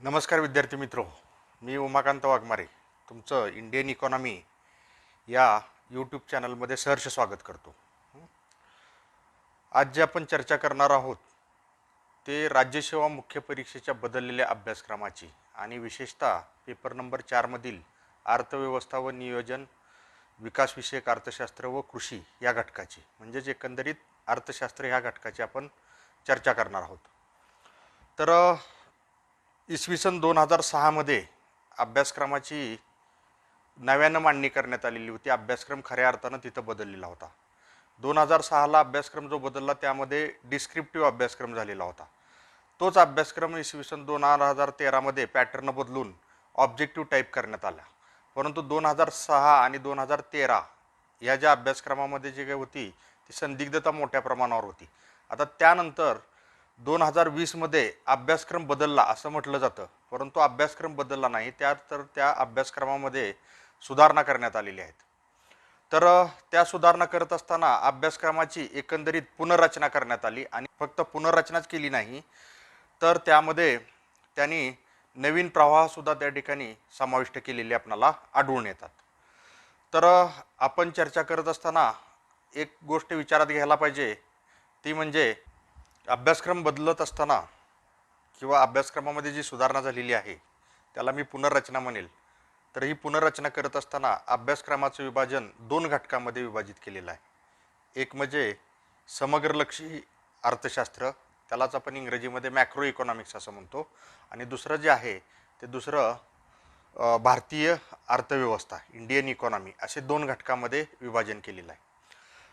नमस्कार विद्यार्थी मित्रो, मी उमाकांत वाघमारे तुमचं इंडियन इकॉनॉमी या यूट्यूब चॅनलमध्ये सहर्ष स्वागत करतो. आज जे आपण चर्चा करणार आहोत ते राज्यसेवा मुख्य परीक्षेच्या बदललेल्या अभ्यासक्रमाची आणि विशेषतः पेपर नंबर 4मधील अर्थव्यवस्था व नियोजन विकासविषयक अर्थशास्त्र व कृषी या घटकाची, म्हणजेच एकंदरीत अर्थशास्त्र ह्या घटकाची आपण चर्चा करणार आहोत. तर इसवी सन 2006मध्ये अभ्यासक्रमाची नव्यानं मांडणी करण्यात आलेली होती. अभ्यासक्रम खऱ्या अर्थानं तिथं बदललेला होता. 2006ला अभ्यासक्रम जो बदलला त्यामध्ये डिस्क्रिप्टिव्ह अभ्यासक्रम झालेला होता. तोच अभ्यासक्रम इसवी सन 2013मध्ये पॅटर्न बदलून ऑब्जेक्टिव्ह टाईप करण्यात आला. परंतु 2006 आणि 2013 या ज्या अभ्यासक्रमामध्ये जी काही होती ती संदिग्धता मोठ्या प्रमाणावर होती. आता त्यानंतर 2020मध्ये अभ्यासक्रम बदलला असं म्हटलं जातं, परंतु अभ्यासक्रम बदलला नाही. त्या अभ्यासक्रमामध्ये सुधारणा करण्यात आलेली आहेत. तर त्या सुधारणा करत असताना अभ्यासक्रमाची एकंदरीत पुनर्रचना करण्यात आली आणि फक्त पुनर्रचनाच केली नाही तर त्यामध्ये त्यांनी नवीन प्रवाहसुद्धा त्या ठिकाणी समाविष्ट केलेले आपल्याला आढळून येतात. तर आपण चर्चा करत असताना एक गोष्ट विचारात घ्यायला पाहिजे, ती म्हणजे अभ्यासक्रम बदलत असताना किंवा अभ्यासक्रमामध्ये जी सुधारणा झालेली आहे त्याला मी पुनर्रचना म्हणेल. तर ही पुनर्रचना करत असताना अभ्यासक्रमाचं विभाजन दोन घटकांमध्ये विभाजित केलेलं आहे. एक म्हणजे समग्रलक्षी अर्थशास्त्र, त्यालाच आपण इंग्रजीमध्ये मॅक्रो इकॉनॉमिक्स असं म्हणतो, आणि दुसरं जे आहे ते भारतीय अर्थव्यवस्था, इंडियन इकॉनॉमी, असे दोन घटकांमध्ये विभाजन केलेलं आहे.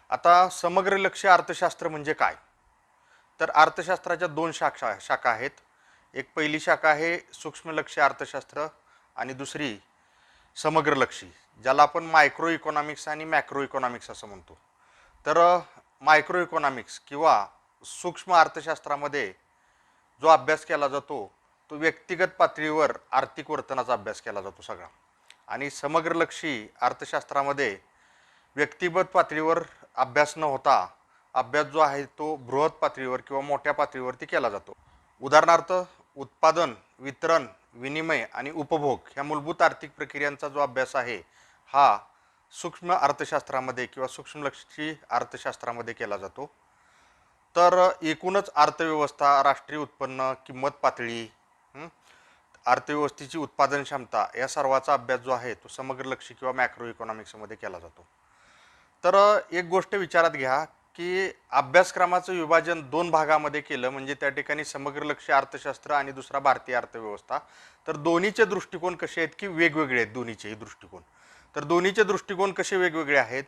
आता समग्रलक्षी अर्थशास्त्र म्हणजे काय? तर अर्थशास्त्राच्या दोन शाखा आहेत. एक पहिली शाखा आहे सूक्ष्मलक्षी अर्थशास्त्र आणि दुसरी समग्रलक्षी, ज्याला आपण मायक्रो इकॉनॉमिक्स आणि मॅक्रो इकॉनॉमिक्स असं म्हणतो. तर मायक्रो इकॉनॉमिक्स किंवा सूक्ष्म अर्थशास्त्रामध्ये जो अभ्यास केला जातो तो व्यक्तिगत पातळीवर आर्थिक वर्तनाचा अभ्यास केला जातो सगळा, आणि समग्रलक्षी अर्थशास्त्रामध्ये व्यक्तिगत पातळीवर अभ्यास न होता अभ्यास जो आहे तो बृहत पातळीवर किंवा मोठ्या पातळीवरती केला जातो. उदाहरणार्थ उत्पादन, वितरण, विनिमय आणि उपभोग ह्या मूलभूत आर्थिक प्रक्रियांचा जो अभ्यास आहे हा सूक्ष्म अर्थशास्त्रामध्ये किंवा सूक्ष्मलक्षी अर्थशास्त्रामध्ये केला जातो. तर एकूणच अर्थव्यवस्था, राष्ट्रीय उत्पन्न, किंमत पातळी, अर्थव्यवस्थेची उत्पादन क्षमता या सर्वाचा अभ्यास जो आहे तो समग्रलक्षी किंवा मॅक्रो इकॉनॉमिक्समध्ये केला जातो. तर एक गोष्ट विचारात घ्या की अभ्यासक्रमाचं विभाजन दोन भागामध्ये केलं म्हणजे त्या ठिकाणी समग्रलक्षी अर्थशास्त्र आणि दुसरा भारतीय अर्थव्यवस्था. तर दोन्हीचे दृष्टिकोन कसे आहेत की वेगवेगळे आहेत दोन्हीचेही दृष्टिकोन. तर दोन्हीचे दृष्टिकोन कसे वेगवेगळे आहेत?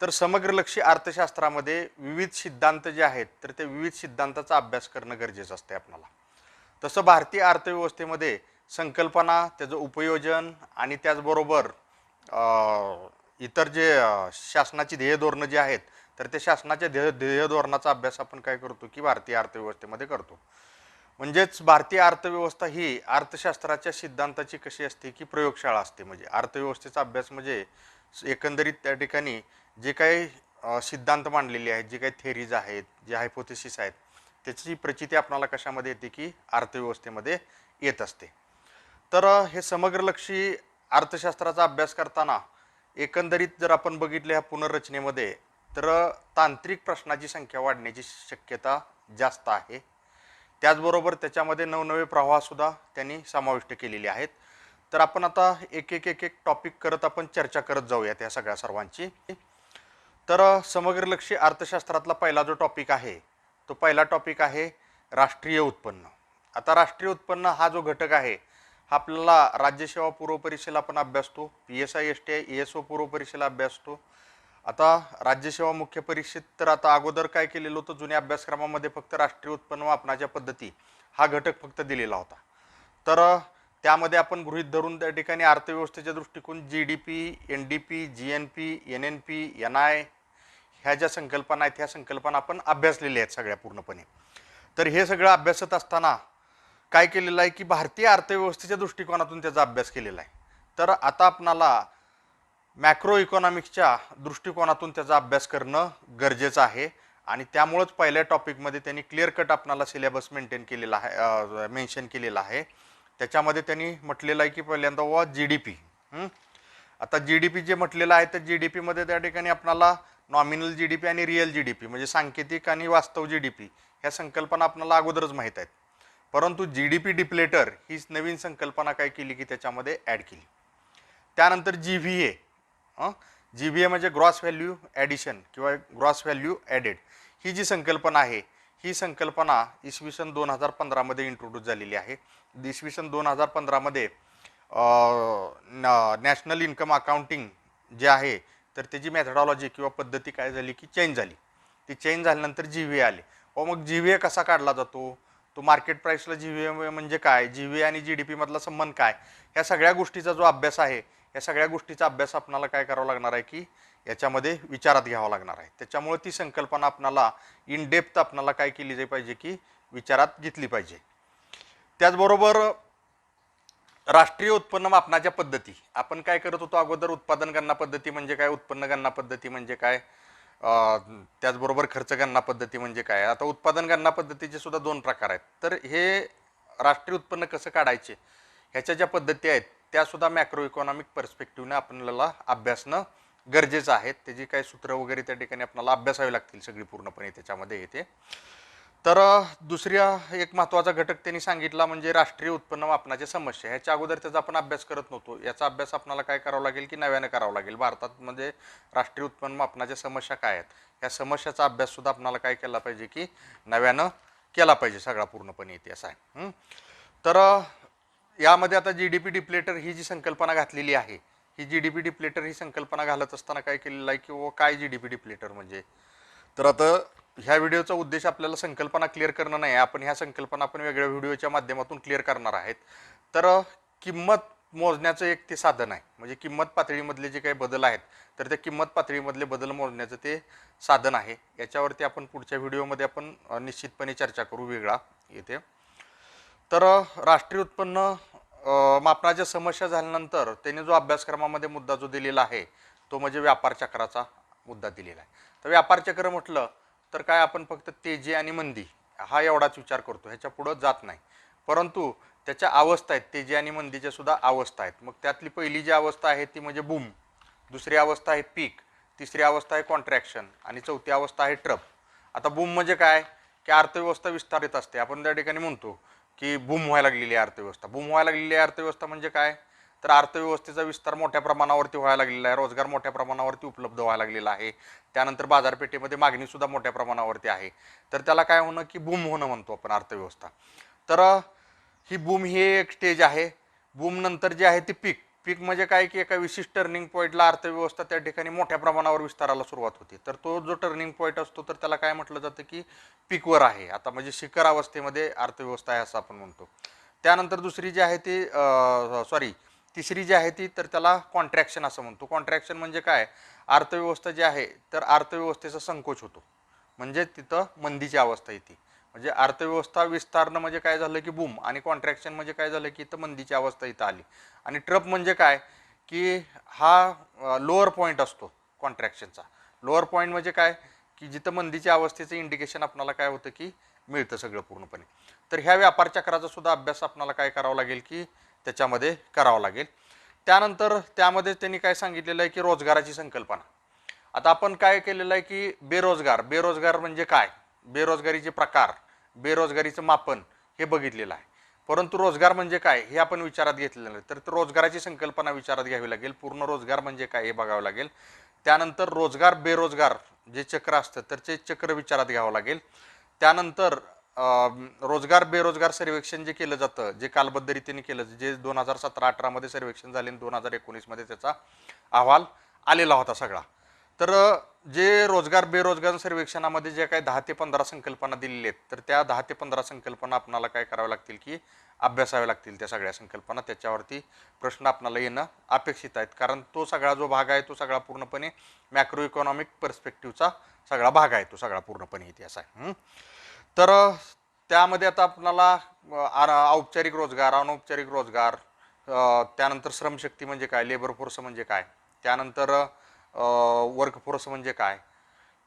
तर समग्रलक्षी अर्थशास्त्रामध्ये विविध सिद्धांत जे आहेत तर ते विविध सिद्धांताचा अभ्यास करणं गरजेचं असते आपल्याला. तसं भारतीय अर्थव्यवस्थेमध्ये संकल्पना, त्याचं उपयोजन आणि त्याचबरोबर इतर जे शासनाची ध्येय धोरणं जी आहेत तर ते शासनाच्या ध्येय धोरणाचा अभ्यास आपण काय करतो की भारतीय अर्थव्यवस्थेमध्ये करतो. म्हणजेच भारतीय अर्थव्यवस्था ही अर्थशास्त्राच्या सिद्धांताची कशी असते की प्रयोगशाळा असते. म्हणजे अर्थव्यवस्थेचा अभ्यास म्हणजे एकंदरीत त्या ठिकाणी जे काही सिद्धांत मांडलेले आहेत, जे काही थेरीज आहेत, जे हायपोथेसिस आहेत, त्याची प्रचिती आपल्याला कशामध्ये येते की अर्थव्यवस्थेमध्ये येत असते. तर हे समग्रलक्षी अर्थशास्त्राचा अभ्यास करताना एकंदरीत जर आपण बघितले ह्या पुनर्रचनेमध्ये तर तांत्रिक प्रश्नाची संख्या वाढण्याची शक्यता जास्त आहे. त्याचबरोबर त्याच्यामध्ये नवनवे प्रवाहसुद्धा त्यांनी समाविष्ट केलेले आहेत. तर आपण आता एक एक टॉपिक करत आपण चर्चा करत जाऊया त्या सगळ्या सर्वांची. तर समग्रलक्षी अर्थशास्त्रातला पहिला जो टॉपिक आहे तो पहिला टॉपिक आहे राष्ट्रीय उत्पन्न. आता राष्ट्रीय उत्पन्न हा जो घटक आहे हा आपल्याला राज्यसेवा पूर्व परीक्षेला आपण अभ्यासतो, PSI STI ESO पूर्व परीक्षेला अभ्यासतो. आता राज्यसेवा मुख्य परीक्षेत तर आता अगोदर काय केलेलं होतं, जुन्या अभ्यासक्रमामध्ये फक्त राष्ट्रीय उत्पन्न मापनाच्या पद्धती हा घटक फक्त दिलेला होता. तर त्यामध्ये आपण गृहीत धरून त्या ठिकाणी अर्थव्यवस्थेच्या दृष्टिकोन GDP, NDP, GNP, NNP, NI ह्या ज्या संकल्पना आहेत ह्या संकल्पना आपण अभ्यासलेल्या आहेत सगळ्या पूर्णपणे. तर हे सगळं अभ्यासत असताना काय केलेलं आहे की भारतीय अर्थव्यवस्थेच्या दृष्टिकोनातून त्याचा अभ्यास केलेला आहे. तर आता आपणाला मॅक्रो इकॉनॉमिक्सच्या दृष्टिकोनातून त्याचा अभ्यास करणं गरजेचं आहे आणि त्यामुळेच पहिल्या टॉपिकमध्ये त्यांनी क्लिअर कट आपणाला सिलेबस मेंटेन केलेला आहे, मेन्शन केलेला आहे त्याच्यामध्ये त्यांनी म्हटलेलं आहे की पहिल्यांदा वा जी डी पी. आता जी डी पी जे म्हटलेलं आहे तर जी डी पीमध्ये त्या ठिकाणी आपल्याला नॉमिनल जी डी पी आणि रिअल जी डी पी म्हणजे सांकेतिक आणि वास्तव जी डी पी ह्या संकल्पना आपल्याला अगोदरच माहीत आहेत. परंतु जी डी पी डिप्लेटर ही नवीन संकल्पना काय केली की त्याच्यामध्ये ॲड केली. त्यानंतर G V A. G V A म्हणजे ग्रॉस व्हॅल्यू ॲडिशन किंवा ग्रॉस व्हॅल्यू ॲडेड. ही जी संकल्पना आहे ही संकल्पना इसवी सन 2015मध्ये इंट्रोड्यूस झालेली आहे. इसवी सन 2015मध्ये नॅशनल इन्कम अकाउंटिंग जे आहे तर त्याची मेथडॉलॉजी किंवा पद्धती काय झाली की चेंज झाली. ती चेंज झाल्यानंतर जी व्ही ए आले. मग जी व्ही ए कसा काढला जातो, तो मार्केट प्राईसला जी व्ही ए म्हणजे काय, जी व्ही ए आणि जी डी पीमधला संबंध काय, ह्या सगळ्या गोष्टीचा जो अभ्यास आहे या सगळ्या गोष्टीचा अभ्यास आपल्याला काय करावा लागणार आहे की याच्यामध्ये विचारात घ्यावा लागणार आहे. त्याच्यामुळे ती संकल्पना आपल्याला इन डेप्थ आपल्याला काय केली पाहिजे की विचारात घेतली पाहिजे. त्याचबरोबर राष्ट्रीय उत्पन्न मापनाच्या पद्धती आपण काय करत होतो अगोदर, उत्पादन गणना पद्धती म्हणजे काय, उत्पन्न गणना पद्धती म्हणजे काय, त्याचबरोबर खर्च गणना पद्धती म्हणजे काय. आता उत्पादन गणना पद्धतीचे सुद्धा 2 प्रकार आहेत. तर हे राष्ट्रीय उत्पन्न कसं काढायचे ह्याच्या ज्या पद्धती आहेत त्या सुद्धा मॅक्रो इकॉनॉमिक पर्स्पेक्टिव्हने आपल्याला अभ्यासणं गरजेचं आहे. त्याची काही सूत्र वगैरे त्या ठिकाणी आपल्याला अभ्यासावी लागतील सगळी पूर्णपणे त्याच्यामध्ये येते. तर दुसऱ्या एक महत्त्वाचा घटक त्यांनी सांगितला म्हणजे राष्ट्रीय उत्पन्न मापनाची समस्या. ह्याच्या अगोदर त्याचा आपण अभ्यास करत नव्हतो. याचा अभ्यास आपल्याला काय करावा लागेल की नव्यानं करावा लागेल. भारतात म्हणजे राष्ट्रीय उत्पन्न मापनाच्या समस्या काय आहेत या समस्याचा अभ्यास सुद्धा आपल्याला काय केला पाहिजे की नव्यानं केला पाहिजे सगळा पूर्णपणे इतिहास आहे. तर यामध्ये आता जी डी पी डिप्लेटर ही जी संकल्पना घातलेली आहे ही जी डी पी डिप्लेटर ही संकल्पना घालत असताना काय केलेलं आहे की काय जी डी पी डिप्लेटर म्हणजे. तर आता ह्या व्हिडिओचा उद्देश आपल्याला संकल्पना क्लिअर करणं नाही, आपण ह्या संकल्पना आपण वेगळ्या व्हिडिओच्या माध्यमातून क्लिअर करणार आहेत. तर किंमत मोजण्याचं एक ते साधन आहे, म्हणजे किंमत पातळीमधले जे काही बदल आहेत तर त्या किंमत पातळीमधले बदल मोजण्याचं ते साधन आहे. याच्यावरती आपण पुढच्या व्हिडिओमध्ये आपण निश्चितपणे चर्चा करू वेगळा येते. तर राष्ट्रीय उत्पन्न मापनाच्या समस्या झाल्यानंतर त्याने जो अभ्यासक्रमामध्ये मुद्दा जो दिलेला आहे तो म्हणजे व्यापार चक्राचा मुद्दा दिलेला आहे. तर व्यापार चक्र म्हटलं तर काय आपण फक्त तेजी आणि मंदी हा एवढाच विचार करतो, ह्याच्या पुढं जात नाही. परंतु त्याच्या अवस्था आहेत, तेजी आणि मंदीच्या सुद्धा अवस्था आहेत. मग त्यातली पहिली जी अवस्था आहे ती म्हणजे बूम, दुसरी अवस्था आहे पीक, तिसरी अवस्था आहे कॉन्ट्रॅक्शन आणि चौथी अवस्था आहे ट्रप. आता बूम म्हणजे काय की अर्थव्यवस्था विस्तारित असते. आपण त्या ठिकाणी म्हणतो की बूम व्हायला लागलेली आहे अर्थव्यवस्था. बूम व्हायला लागलेली आहे अर्थव्यवस्था म्हणजे काय, तर अर्थव्यवस्थेचा विस्तार मोठ्या प्रमाणावरती व्हायला लागलेला आहे, रोजगार मोठ्या प्रमाणावरती उपलब्ध व्हायला लागलेला आहे, त्यानंतर बाजारपेठेमध्ये मागणी सुद्धा मोठ्या प्रमाणावरती आहे. तर त्याला काय होणं की बूम होणं म्हणतो आपण अर्थव्यवस्था. तर ही बूम ही एक स्टेज आहे. बूम नंतर जे आहे ते पीक. पीक म्हणजे काय की एका विशिष्ट टर्निंग पॉईंटला अर्थव्यवस्था त्या ठिकाणी मोठ्या प्रमाणावर विस्ताराला सुरुवात होते. तर तो जो टर्निंग पॉईंट असतो तर त्याला काय म्हटलं जातं की पीकवर आहे, आता म्हणजे शिखर अवस्थेमध्ये अर्थव्यवस्था आहे असं आपण म्हणतो. त्यानंतर दुसरी जी आहे ती तिसरी जी आहे ती तर त्याला कॉन्ट्रॅक्शन असं म्हणतो. कॉन्ट्रॅक्शन म्हणजे काय, अर्थव्यवस्था जी आहे तर अर्थव्यवस्थेचा संकोच होतो, म्हणजे तिथं मंदीची अवस्था येते. म्हणजे अर्थव्यवस्था विस्तारणं म्हणजे काय झालं की बूम, आणि कॉन्ट्रॅक्शन म्हणजे काय झालं की इथं मंदीची अवस्था इथं आली. आणि ट्रप म्हणजे काय की हा लोअर पॉईंट असतो कॉन्ट्रॅक्शनचा. लोअर पॉईंट म्हणजे काय की जिथं मंदीच्या अवस्थेचं इंडिकेशन आपल्याला काय होतं की मिळतं सगळं पूर्णपणे. तर ह्या व्यापार चक्राचा सुद्धा अभ्यास आपल्याला काय करावा लागेल की त्याच्यामध्ये करावं लागेल. त्यानंतर त्यामध्ये त्यांनी काय सांगितलेलं आहे की रोजगाराची संकल्पना. आता आपण काय केलेलं आहे की बेरोजगार म्हणजे काय, बेरोजगारीचे प्रकार, बेरोजगारीचं मापन हे बघितलेलं आहे. परंतु रोजगार म्हणजे काय हे आपण विचारात घेतलेलं नाही. तर रोजगाराची संकल्पना विचारात घ्यावी लागेल, पूर्ण रोजगार म्हणजे काय हे बघावं लागेल. त्यानंतर रोजगार बेरोजगार जे चक्र असतं तर ते चक्र विचारात घ्यावं लागेल. त्यानंतर रोजगार बेरोजगार सर्वेक्षण जे केलं जातं, जे कालबद्ध रीतीने केलं, जे 2017-18मध्ये सर्वेक्षण झाले आणि 2019मध्ये त्याचा अहवाल आलेला होता सगळा. तर जे रोजगार बेरोजगार सर्वेक्षणामध्ये जे काही 10 ते 15 संकल्पना दिलेल्या आहेत तर त्या 10 ते 15 संकल्पना आपल्याला काय कराव्या लागतील की अभ्यासाव्या लागतील त्या सगळ्या संकल्पना. त्याच्यावरती प्रश्न आपल्याला येणं अपेक्षित आहेत, कारण तो सगळा जो भाग आहे तो सगळा पूर्णपणे मॅक्रो इकॉनॉमिक पर्स्पेक्टिव्हचा सगळा भाग आहे, तो सगळा पूर्णपणे इतिहास आहे. तर त्यामध्ये आता आपल्याला औपचारिक रोजगार, अनौपचारिक रोजगार, त्यानंतर श्रमशक्ती म्हणजे काय, लेबर फोर्स म्हणजे काय, त्यानंतर वर्कफोर्स म्हणजे काय,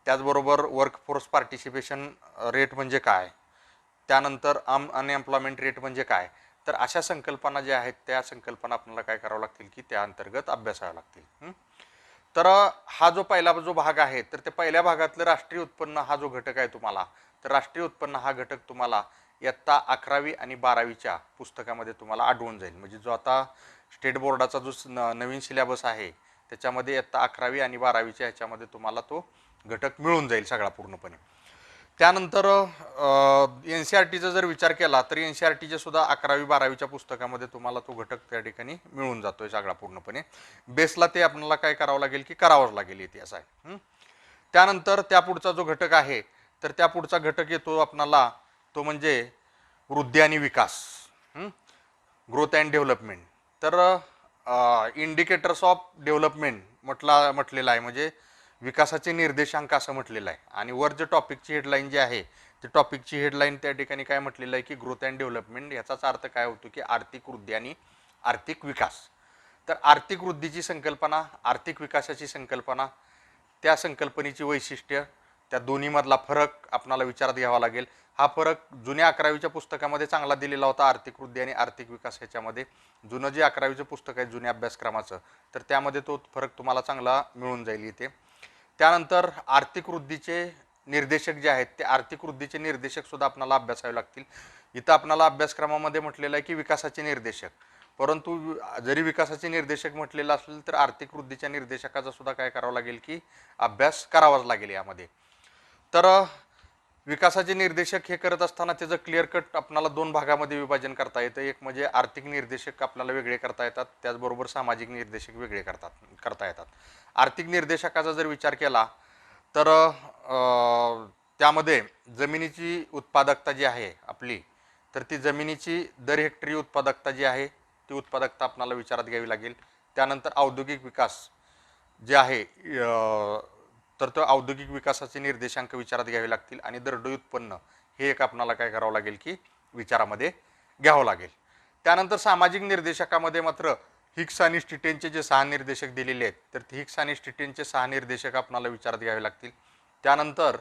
त्याचबरोबर वर्कफोर्स पार्टिसिपेशन रेट म्हणजे काय, त्यानंतर अनएम्प्लॉयमेंट रेट म्हणजे काय. तर अशा संकल्पना ज्या आहेत त्या संकल्पना आपल्याला काय करावं लागतील की त्या अंतर्गत अभ्यासाव्या लागतील. तर हा जो पहिला जो भाग आहे तर त्या पहिल्या भागातलं राष्ट्रीय उत्पन्न हा जो घटक आहे तुम्हाला, तर राष्ट्रीय उत्पन्न हा घटक तुम्हाला इयत्ता 11वी आणि 12वीच्या पुस्तकामध्ये तुम्हाला आढळून जाईल. म्हणजे जो आता स्टेट बोर्डाचा जो नवीन सिलेबस आहे त्याच्यामध्ये इयत्ता 11वी आणि 12वीच्या ह्याच्यामध्ये तुम्हाला तो घटक मिळून जाईल सगळा पूर्णपणे. त्यानंतर एन सी आर टीचा जर विचार केला तर एन सी आर टीच्या सुद्धा 11वी 12वीच्या पुस्तकामध्ये तुम्हाला तो घटक त्या ठिकाणी मिळून जातोय सगळा पूर्णपणे. बेसला ते आपल्याला काय करावं लागेल की करावंच लागेल इतिहास आहे. त्यानंतर त्या पुढचा जो घटक आहे तर त्या पुढचा घटक येतो आपणाला तो म्हणजे वृद्धी आणि विकास, ग्रोथ अँड डेव्हलपमेंट. तर इंडिकेटर्स ऑफ डेव्हलपमेंट म्हटलेलं आहे, म्हणजे विकासाचे निर्देशांक असं म्हटलेलं आहे. आणि वर जे टॉपिकची हेडलाईन जी आहे ते टॉपिकची हेडलाईन त्या ठिकाणी काय म्हटलेलं आहे की ग्रोथ अँड डेव्हलपमेंट. याचाच अर्थ काय होतो की आर्थिक वृद्धी आणि आर्थिक विकास. तर आर्थिक वृद्धीची संकल्पना, आर्थिक विकासाची संकल्पना, त्या संकल्पनेची वैशिष्ट्य, त्या दोन्हीमधला फरक आपणाला विचारात घ्यावा लागेल. हा फरक जुन्या 11वीच्या पुस्तकामध्ये चांगला दिलेला होता, आर्थिक वृद्धी आणि आर्थिक विकास ह्याच्यामध्ये. जुनं जे 11वीचं पुस्तक आहे जुन्या अभ्यासक्रमाचं, तर त्यामध्ये तो फरक तुम्हाला चांगला मिळून जाईल इथे. त्यानंतर आर्थिक वृद्धीचे निर्देशक जे आहेत ते आर्थिक वृद्धीचे निर्देशक सुद्धा आपल्याला अभ्यासावे लागतील. इथं आपल्याला अभ्यासक्रमामध्ये म्हटलेलं आहे की विकासाचे निर्देशक, परंतु जरी विकासाचे निर्देशक म्हटलेलं असेल तर आर्थिक वृद्धीच्या निर्देशकाचा सुद्धा काय करावं लागेल की अभ्यास करावाच लागेल यामध्ये. तर विकासाचे निर्देशक हे करत असताना त्याचं क्लिअर कट आपल्याला दोन भागामध्ये विभाजन करता येतं. एक म्हणजे आर्थिक निर्देशक आपल्याला वेगळे करता येतात, त्याचबरोबर सामाजिक निर्देशक वेगळे करता येतात. आर्थिक निर्देशकाचा जर विचार केला तर त्यामध्ये जमिनीची उत्पादकता जी आहे आपली, तर ती जमिनीची दर हेक्टरी उत्पादकता जी आहे ती उत्पादकता आपल्याला विचारात घ्यावी लागेल. त्यानंतर औद्योगिक विकास जे आहे तर तो औद्योगिक विकासाचे निर्देशांक विचारात घ्यावे लागतील. आणि दरडोई उत्पन्न हे एक आपल्याला काय करावं लागेल की विचारामध्ये घ्यावं लागेल. त्यानंतर सामाजिक निर्देशकामध्ये मात्र हिक्स आणि स्टिटेनचे जे 6 निर्देशक दिलेले आहेत तर हिक्स आणि स्टिटेनचे 6 निर्देशक आपल्याला विचारात घ्यावे लागतील. त्यानंतर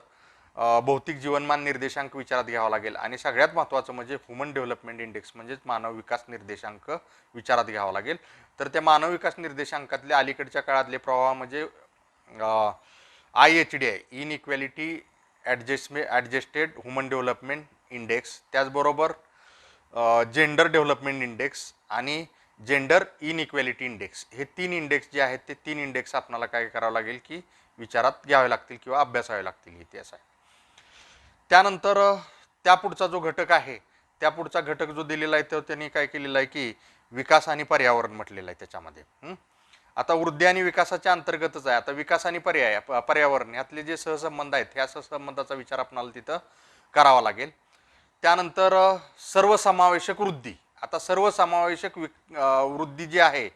भौतिक जीवनमान निर्देशांक विचारात घ्यावा लागेल. आणि सगळ्यात महत्त्वाचं म्हणजे ह्युमन डेव्हलपमेंट इंडेक्स म्हणजेच मानव विकास निर्देशांक विचारात घ्यावा लागेल. तर त्या मानव विकास निर्देशांकातले अलीकडच्या काळातले प्रवाह म्हणजे IHDI, inequality adjusted human development index, त्याचबरोबर जेंडर डेव्हलपमेंट इंडेक्स आणि जेंडर इनइक्वॅलिटी इंडेक्स, हे 3 इंडेक्स जे आहेत ते 3 इंडेक्स आपल्याला काय करावं लागेल की विचारात घ्यावे लागतील किंवा अभ्यासावे लागतील इतिहास आहे. त्यानंतर त्या पुढचा जो घटक आहे त्या पुढचा घटक जो दिलेला आहे तो त्यांनी काय केलेला आहे की विकास आणि पर्यावरण म्हटलेलं आहे त्याच्यामध्ये. आता वृद्धी आणि विकासाच्या अंतर्गतच आहे. आता विकास आणि पर्यावरण यातले जे सहसंबंध आहेत ह्या सहसंबंधाचा विचार आपल्याला तिथं करावा लागेल. त्यानंतर सर्वसमावेशक वृद्धी. आता सर्वसमावेशक वृद्धी जी आहे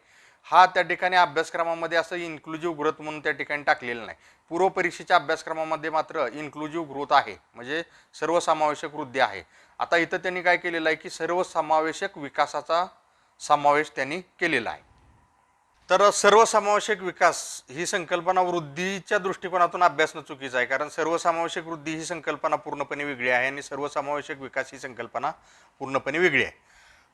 हा त्या ठिकाणी अभ्यासक्रमामध्ये असं इन्क्लुझिव्ह ग्रोथ म्हणून त्या ठिकाणी टाकलेलं नाही. पूर्व परीक्षेच्या अभ्यासक्रमामध्ये मात्र इन्क्लुझिव्ह ग्रोथ आहे, म्हणजे सर्वसमावेशक वृद्धी आहे. आता इथं त्यांनी काय केलेलं आहे की सर्वसमावेशक विकासाचा समावेश त्यांनी केलेला आहे. तर सर्वसमावेशक विकास ही संकल्पना वृद्धीच्या दृष्टिकोनातून अभ्यासणं चुकीचं आहे, कारण सर्वसमावेशक वृद्धी ही संकल्पना पूर्णपणे वेगळी आहे आणि सर्वसमावेशक विकास ही संकल्पना पूर्णपणे वेगळी आहे.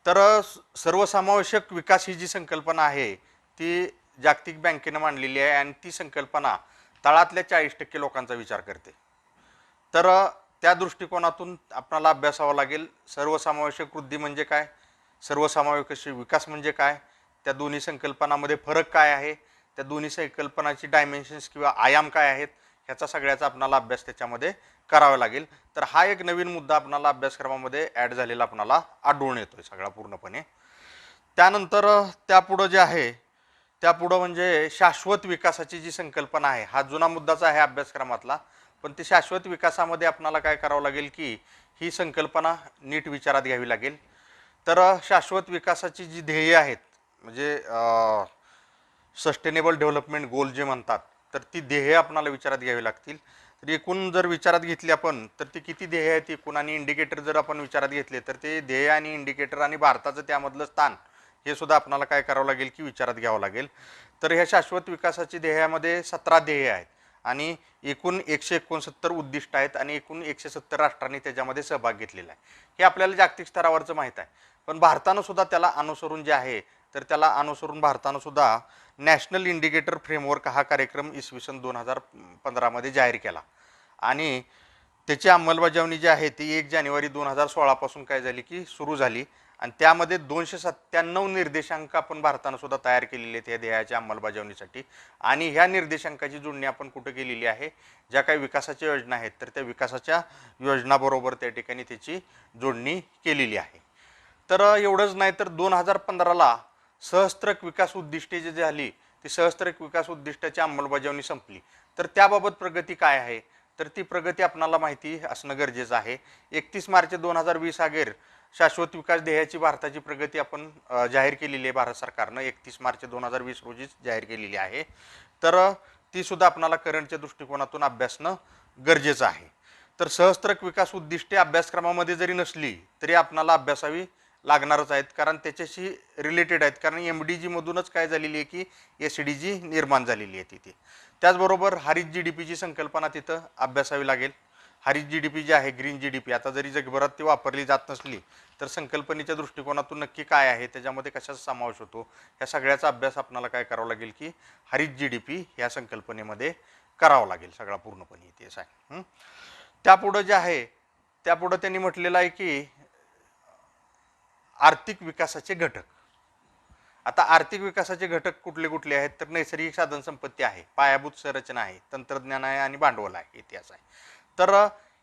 तर सर्वसमावेशक विकास ही जी संकल्पना आहे ती जागतिक बँकेनं मांडलेली आहे आणि ती संकल्पना तळातल्या 40% लोकांचा विचार करते. तर त्या दृष्टिकोनातून आपल्याला अभ्यासावं लागेल सर्वसमावेशक वृद्धी म्हणजे काय, सर्वसमावेशक विकास म्हणजे काय, त्या दोन्ही संकल्पनामध्ये फरक काय आहे, त्या दोन्ही संकल्पनाची डायमेन्शन्स किंवा आयाम काय आहेत, ह्याचा सगळ्याचा आपल्याला अभ्यास त्याच्यामध्ये करावा लागेल. तर हा एक नवीन मुद्दा आपल्याला अभ्यासक्रमामध्ये ॲड झालेला आपल्याला आढळून येतोय सगळा पूर्णपणे. त्यानंतर त्यापुढं जे आहे त्यापुढं म्हणजे शाश्वत विकासाची जी संकल्पना आहे, हा जुना मुद्दाच आहे अभ्यासक्रमातला, पण ती शाश्वत विकासामध्ये आपल्याला काय करावं लागेल की ही संकल्पना नीट विचारात घ्यावी लागेल. तर शाश्वत विकासाची जी ध्येय आहेत म्हणजे सस्टेनेबल डेव्हलपमेंट गोल जे म्हणतात, तर ती ध्येय आपल्याला विचारात घ्यावी लागतील. तर एकूण जर विचारात घेतली आपण तर ती किती ध्येय आहेत एकूण, आणि इंडिकेटर जर आपण विचारात घेतले तर ते ध्येय आणि इंडिकेटर आणि भारताचं त्यामधलं स्थान हे सुद्धा आपल्याला काय करावं लागेल की विचारात घ्यावं लागेल. तर ह्या शाश्वत विकासाची ध्येयामध्ये 17 ध्येय आहेत आणि एकूण 169 उद्दिष्ट आहेत आणि एकूण 170 राष्ट्रांनी त्याच्यामध्ये सहभाग घेतलेला आहे. हे आपल्याला जागतिक स्तरावरचं माहीत आहे. पण भारतानं सुद्धा त्याला अनुसरून जे आहे तर त्याला अनुसरून भारतानं सुद्धा नॅशनल इंडिकेटर फ्रेमवर्क हा कार्यक्रम इसवी सन 2015 जाहीर केला आणि त्याची अंमलबजावणी जी आहे ती 1 जानेवारी 2016 पासून काय झाली की सुरू झाली आणि त्यामध्ये 297 निर्देशांक आपण भारतानं सुद्धा तयार केलेले आहेत या ध्येयाच्या अंमलबजावणीसाठी आणि ह्या निर्देशांकाची जोडणी आपण कुठं केलेली आहे ज्या काही विकासाच्या योजना आहेत तर त्या विकासाच्या योजनाबरोबर त्या ठिकाणी त्याची जोडणी केलेली आहे. तर एवढंच नाही तर 2015ला सहस्त्रक विकास उद्दिष्टे जी झाली ती सहस्त्रक विकास उद्दिष्टाची अंमलबजावणी संपली. तर त्याबाबत प्रगती काय आहे तर ती प्रगती आपणाला माहिती असणं गरजेचं आहे. 31 मार्च 2020 अखेर शाश्वत विकास ध्येयाची भारताची प्रगती आपण जाहीर केलेली आहे भारत सरकारनं 31 मार्च 2020 रोजी जाहीर केलेली आहे. तर ती सुद्धा आपणाला करंटच्या दृष्टिकोनातून अभ्यासणं गरजेचं आहे. तर सहस्त्रक विकास उद्दिष्टे अभ्यासक्रमामध्ये जरी नसली तरी आपणाला अभ्यासावी लागणारच आहेत कारण त्याच्याशी रिलेटेड आहेत कारण MDG मधूनच काय झालेली आहे की SDG निर्माण झालेली आहे तिथे. त्याचबरोबर हरित GDPची संकल्पना तिथं अभ्यासावी लागेल. हरित GDP जी आहे ग्रीन GDP आता जरी जगभरात ती वापरली जात नसली तर संकल्पनेच्या दृष्टिकोनातून नक्की काय आहे त्याच्यामध्ये कशाचा समावेश होतो या सगळ्याचा अभ्यास आपल्याला काय करावा लागेल की हरित GDP या संकल्पनेमध्ये करावा लागेल सगळा पूर्णपणे तेच आहे. त्यापुढं जे आहे त्यापुढं त्यांनी म्हटलेलं आहे की आर्थिक विकासाचे घटक. आता आर्थिक विकासाचे घटक कुठले कुठले आहेत तर नैसर्गिक साधन संपत्ती आहे, पायाभूत संरचना आहे, तंत्रज्ञान आहे आणि भांडवल आहे, इतिहास आहे. तर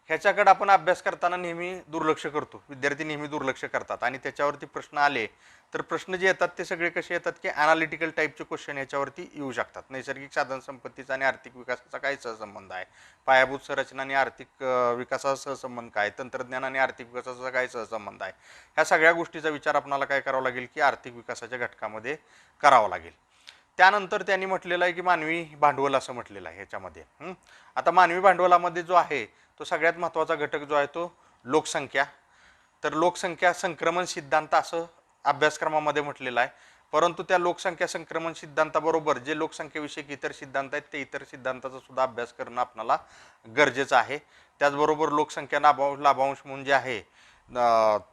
ह्याच्याकडे आपण अभ्यास करताना नेहमी दुर्लक्ष करतो, विद्यार्थी नेहमी दुर्लक्ष करतात आणि त्याच्यावरती प्रश्न आले तर प्रश्न जे येतात ते सगळे कसे येतात की अनालिटिकल टाईपचे क्वेश्चन याच्यावरती येऊ शकतात. नैसर्गिक साधन संपत्तीचा आणि आर्थिक विकासाचा काय सहसंबंध आहे, पायाभूत संरचना आणि आर्थिक विकासाचा सहसंबंध काय, तंत्रज्ञान आणि आर्थिक विकासाचा काय सहसंबंध आहे, ह्या सगळ्या गोष्टीचा विचार आपल्याला काय करावा लागेल की आर्थिक विकासाच्या घटकामध्ये करावा लागेल. त्यानंतर त्यांनी म्हटलेलं आहे की मानवी भांडवल असं म्हटलेलं आहे ह्याच्यामध्ये. आता मानवी भांडवलामध्ये जो आहे तो सगळ्यात महत्त्वाचा घटक जो आहे तो लोकसंख्या. तर लोकसंख्या संक्रमण सिद्धांत असं अभ्यासक्रमामध्ये म्हटलेलं आहे, परंतु त्या लोकसंख्या संक्रमण सिद्धांताबरोबर जे लोकसंख्येविषयक इतर सिद्धांत आहेत ते इतर सिद्धांताचा सुद्धा अभ्यास करणं आपल्याला गरजेचं आहे. त्याचबरोबर लोकसंख्या लाभांश म्हणून जे आहे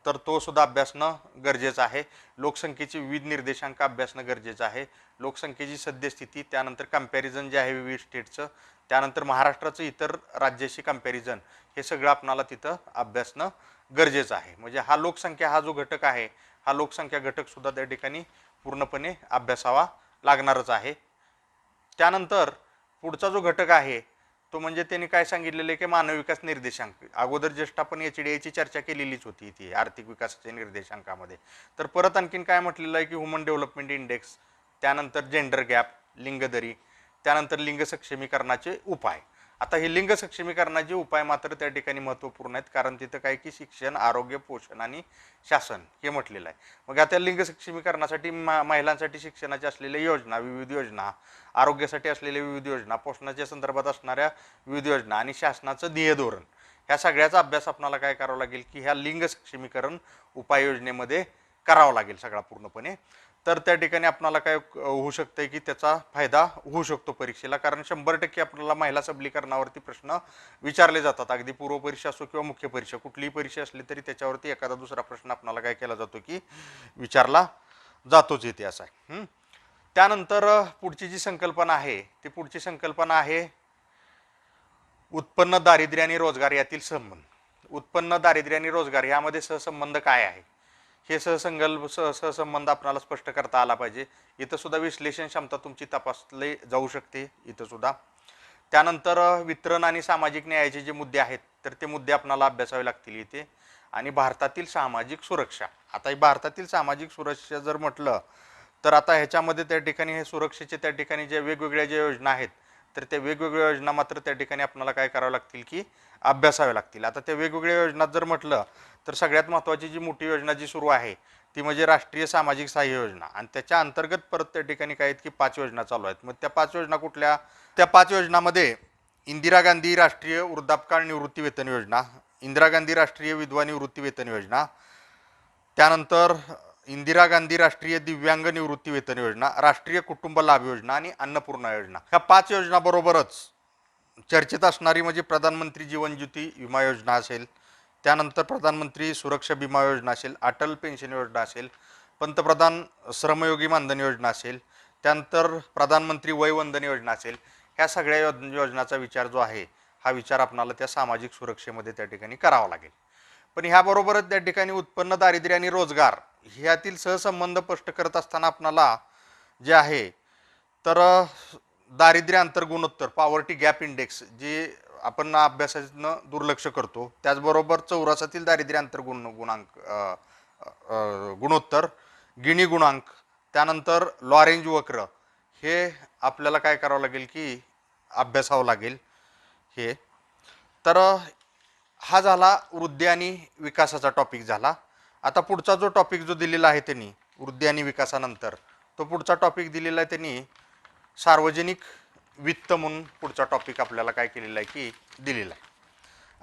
तर तो सुद्धा अभ्यासणं गरजेचं आहे. लोकसंख्येची विविध निर्देशांक अभ्यासणं गरजेचं आहे. लोकसंख्येची सद्यस्थिती, त्यानंतर कंपॅरिझन जे आहे विविध स्टेटचं, त्यानंतर महाराष्ट्राचं इतर राज्याशी कंपॅरिझन, हे सगळं आपणाला तिथं अभ्यासणं गरजेचं आहे. म्हणजे हा लोकसंख्या हा जो घटक आहे हा लोकसंख्या घटक सुद्धा त्या ठिकाणी पूर्णपणे अभ्यासावा लागणारच आहे. त्यानंतर पुढचा जो घटक आहे तो म्हणजे त्यांनी काय सांगितलेलं आहे की मानव विकास निर्देशांक. अगोदर जस्ट आपण HDI ची चर्चा केलेलीच होती ती आर्थिक विकासाच्या निर्देशांकामध्ये. तर परत आणखीन काय म्हटलेलं आहे की ह्युमन डेव्हलपमेंट इंडेक्स, त्यानंतर जेंडर गॅप लिंगदरी, त्यानंतर लिंग सक्षमीकरणाचे उपाय. आता हे लिंग सक्षमीकरणाचे उपाय मात्र त्या ठिकाणी महत्त्वपूर्ण आहेत कारण तिथं काय की शिक्षण, आरोग्य, पोषण आणि शासन हे म्हटलेलं आहे. मग आता लिंग सक्षमीकरणासाठी महिलांसाठी शिक्षणाच्या असलेल्या योजना, विविध योजना, आरोग्यासाठी असलेल्या विविध योजना, पोषणाच्या संदर्भात असणाऱ्या विविध योजना आणि शासनाचं ध्येय धोरण, ह्या सगळ्याचा अभ्यास आपल्याला काय करावा लागेल की ह्या लिंग सक्षमीकरण उपाययोजनेमध्ये करावा लागेल सगळा पूर्णपणे. तर त्या ठिकाणी आपल्याला काय होऊ शकतं की त्याचा फायदा होऊ शकतो परीक्षेला कारण 100% आपल्याला महिला सबलीकरणावरती प्रश्न विचारले जातात. अगदी पूर्व परीक्षा असो किंवा मुख्य परीक्षा कुठलीही परीक्षा असली तरी त्याच्यावरती एखादा दुसरा प्रश्न आपल्याला काय केला जातो की विचारला जातोच इतिहास आहे. त्यानंतर पुढची जी संकल्पना आहे ती पुढची संकल्पना आहे उत्पन्न, दारिद्र्य आणि रोजगार यातील संबंध. उत्पन्न, दारिद्र्य आणि रोजगार यामध्ये सहसंबंध काय आहे हे सहसंबंध आपल्याला स्पष्ट करता आला पाहिजे. इथं सुद्धा विश्लेषण क्षमता तुमची तपासली जाऊ शकते इथं सुद्धा. त्यानंतर वितरण आणि सामाजिक न्यायाचे जे मुद्दे आहेत तर ते मुद्दे आपल्याला अभ्यासावे लागतील इथे. आणि भारतातील सामाजिक सुरक्षा. आता भारतातील सामाजिक सुरक्षा जर म्हटलं तर आता ह्याच्यामध्ये त्या ठिकाणी हे सुरक्षेचे त्या ठिकाणी जे वेगवेगळ्या ज्या योजना आहेत तर त्या वेगवेगळ्या योजना मात्र त्या ठिकाणी आपल्याला काय करावं लागतील की अभ्यासावे लागतील. आता त्या वेगवेगळ्या योजना जर म्हटलं तर सगळ्यात महत्त्वाची जी मोठी योजना जी सुरू आहे ती म्हणजे राष्ट्रीय सामाजिक सहाय्य योजना आणि त्याच्या अंतर्गत परत त्या ठिकाणी काय आहेत की 5 योजना चालू आहेत. मग त्या 5 योजना कुठल्या? त्या 5 योजनामध्ये इंदिरा गांधी राष्ट्रीय वृद्धापकाळ निवृत्ती वेतन योजना, इंदिरा गांधी राष्ट्रीय विधवा निवृत्ती वेतन योजना, त्यानंतर इंदिरा गांधी राष्ट्रीय दिव्यांग निवृत्ती वेतन योजना, राष्ट्रीय कुटुंब लाभ योजना आणि अन्नपूर्णा योजना. ह्या 5 योजनाबरोबरच चर्चेत असणारी म्हणजे प्रधानमंत्री जीवन ज्योती विमा योजना असेल, त्यानंतर प्रधानमंत्री सुरक्षा विमा योजना असेल, अटल पेन्शन योजना असेल, पंतप्रधान श्रमयोगी मानधन योजना असेल, त्यानंतर प्रधानमंत्री वयवंदन योजना असेल, ह्या सगळ्या योजनाचा विचार जो आहे हा विचार आपणाला त्या सामाजिक सुरक्षेमध्ये त्या ठिकाणी करावा लागेल. पण ह्याबरोबरच त्या ठिकाणी उत्पन्न, दारिद्र्य आणि रोजगार ह्यातील सहसंबंध स्पष्ट करत असताना आपणाला जे आहे तर दारिद्र्य अंतर गुणोत्तर पॉवर्टी गॅप इंडेक्स जे आपण अभ्यासानं दुर्लक्ष करतो, त्याचबरोबर चौरसातील दारिद्र्य अंतर गुणोत्तर, गिनी गुणांक, त्यानंतर लॉरेंज वक्र, हे आपल्याला काय करावं लागेल की अभ्यासावं लागेल. हे तर हा झाला वृद्धी आणि विकासाचा टॉपिक झाला. आता पुढचा जो टॉपिक जो दिलेला आहे त्यांनी वृद्धी आणि विकासानंतर, तो पुढचा टॉपिक दिलेला आहे त्यांनी सार्वजनिक वित्त म्हणून पुढचा टॉपिक आपल्याला काय केलेला आहे की दिलेला आहे.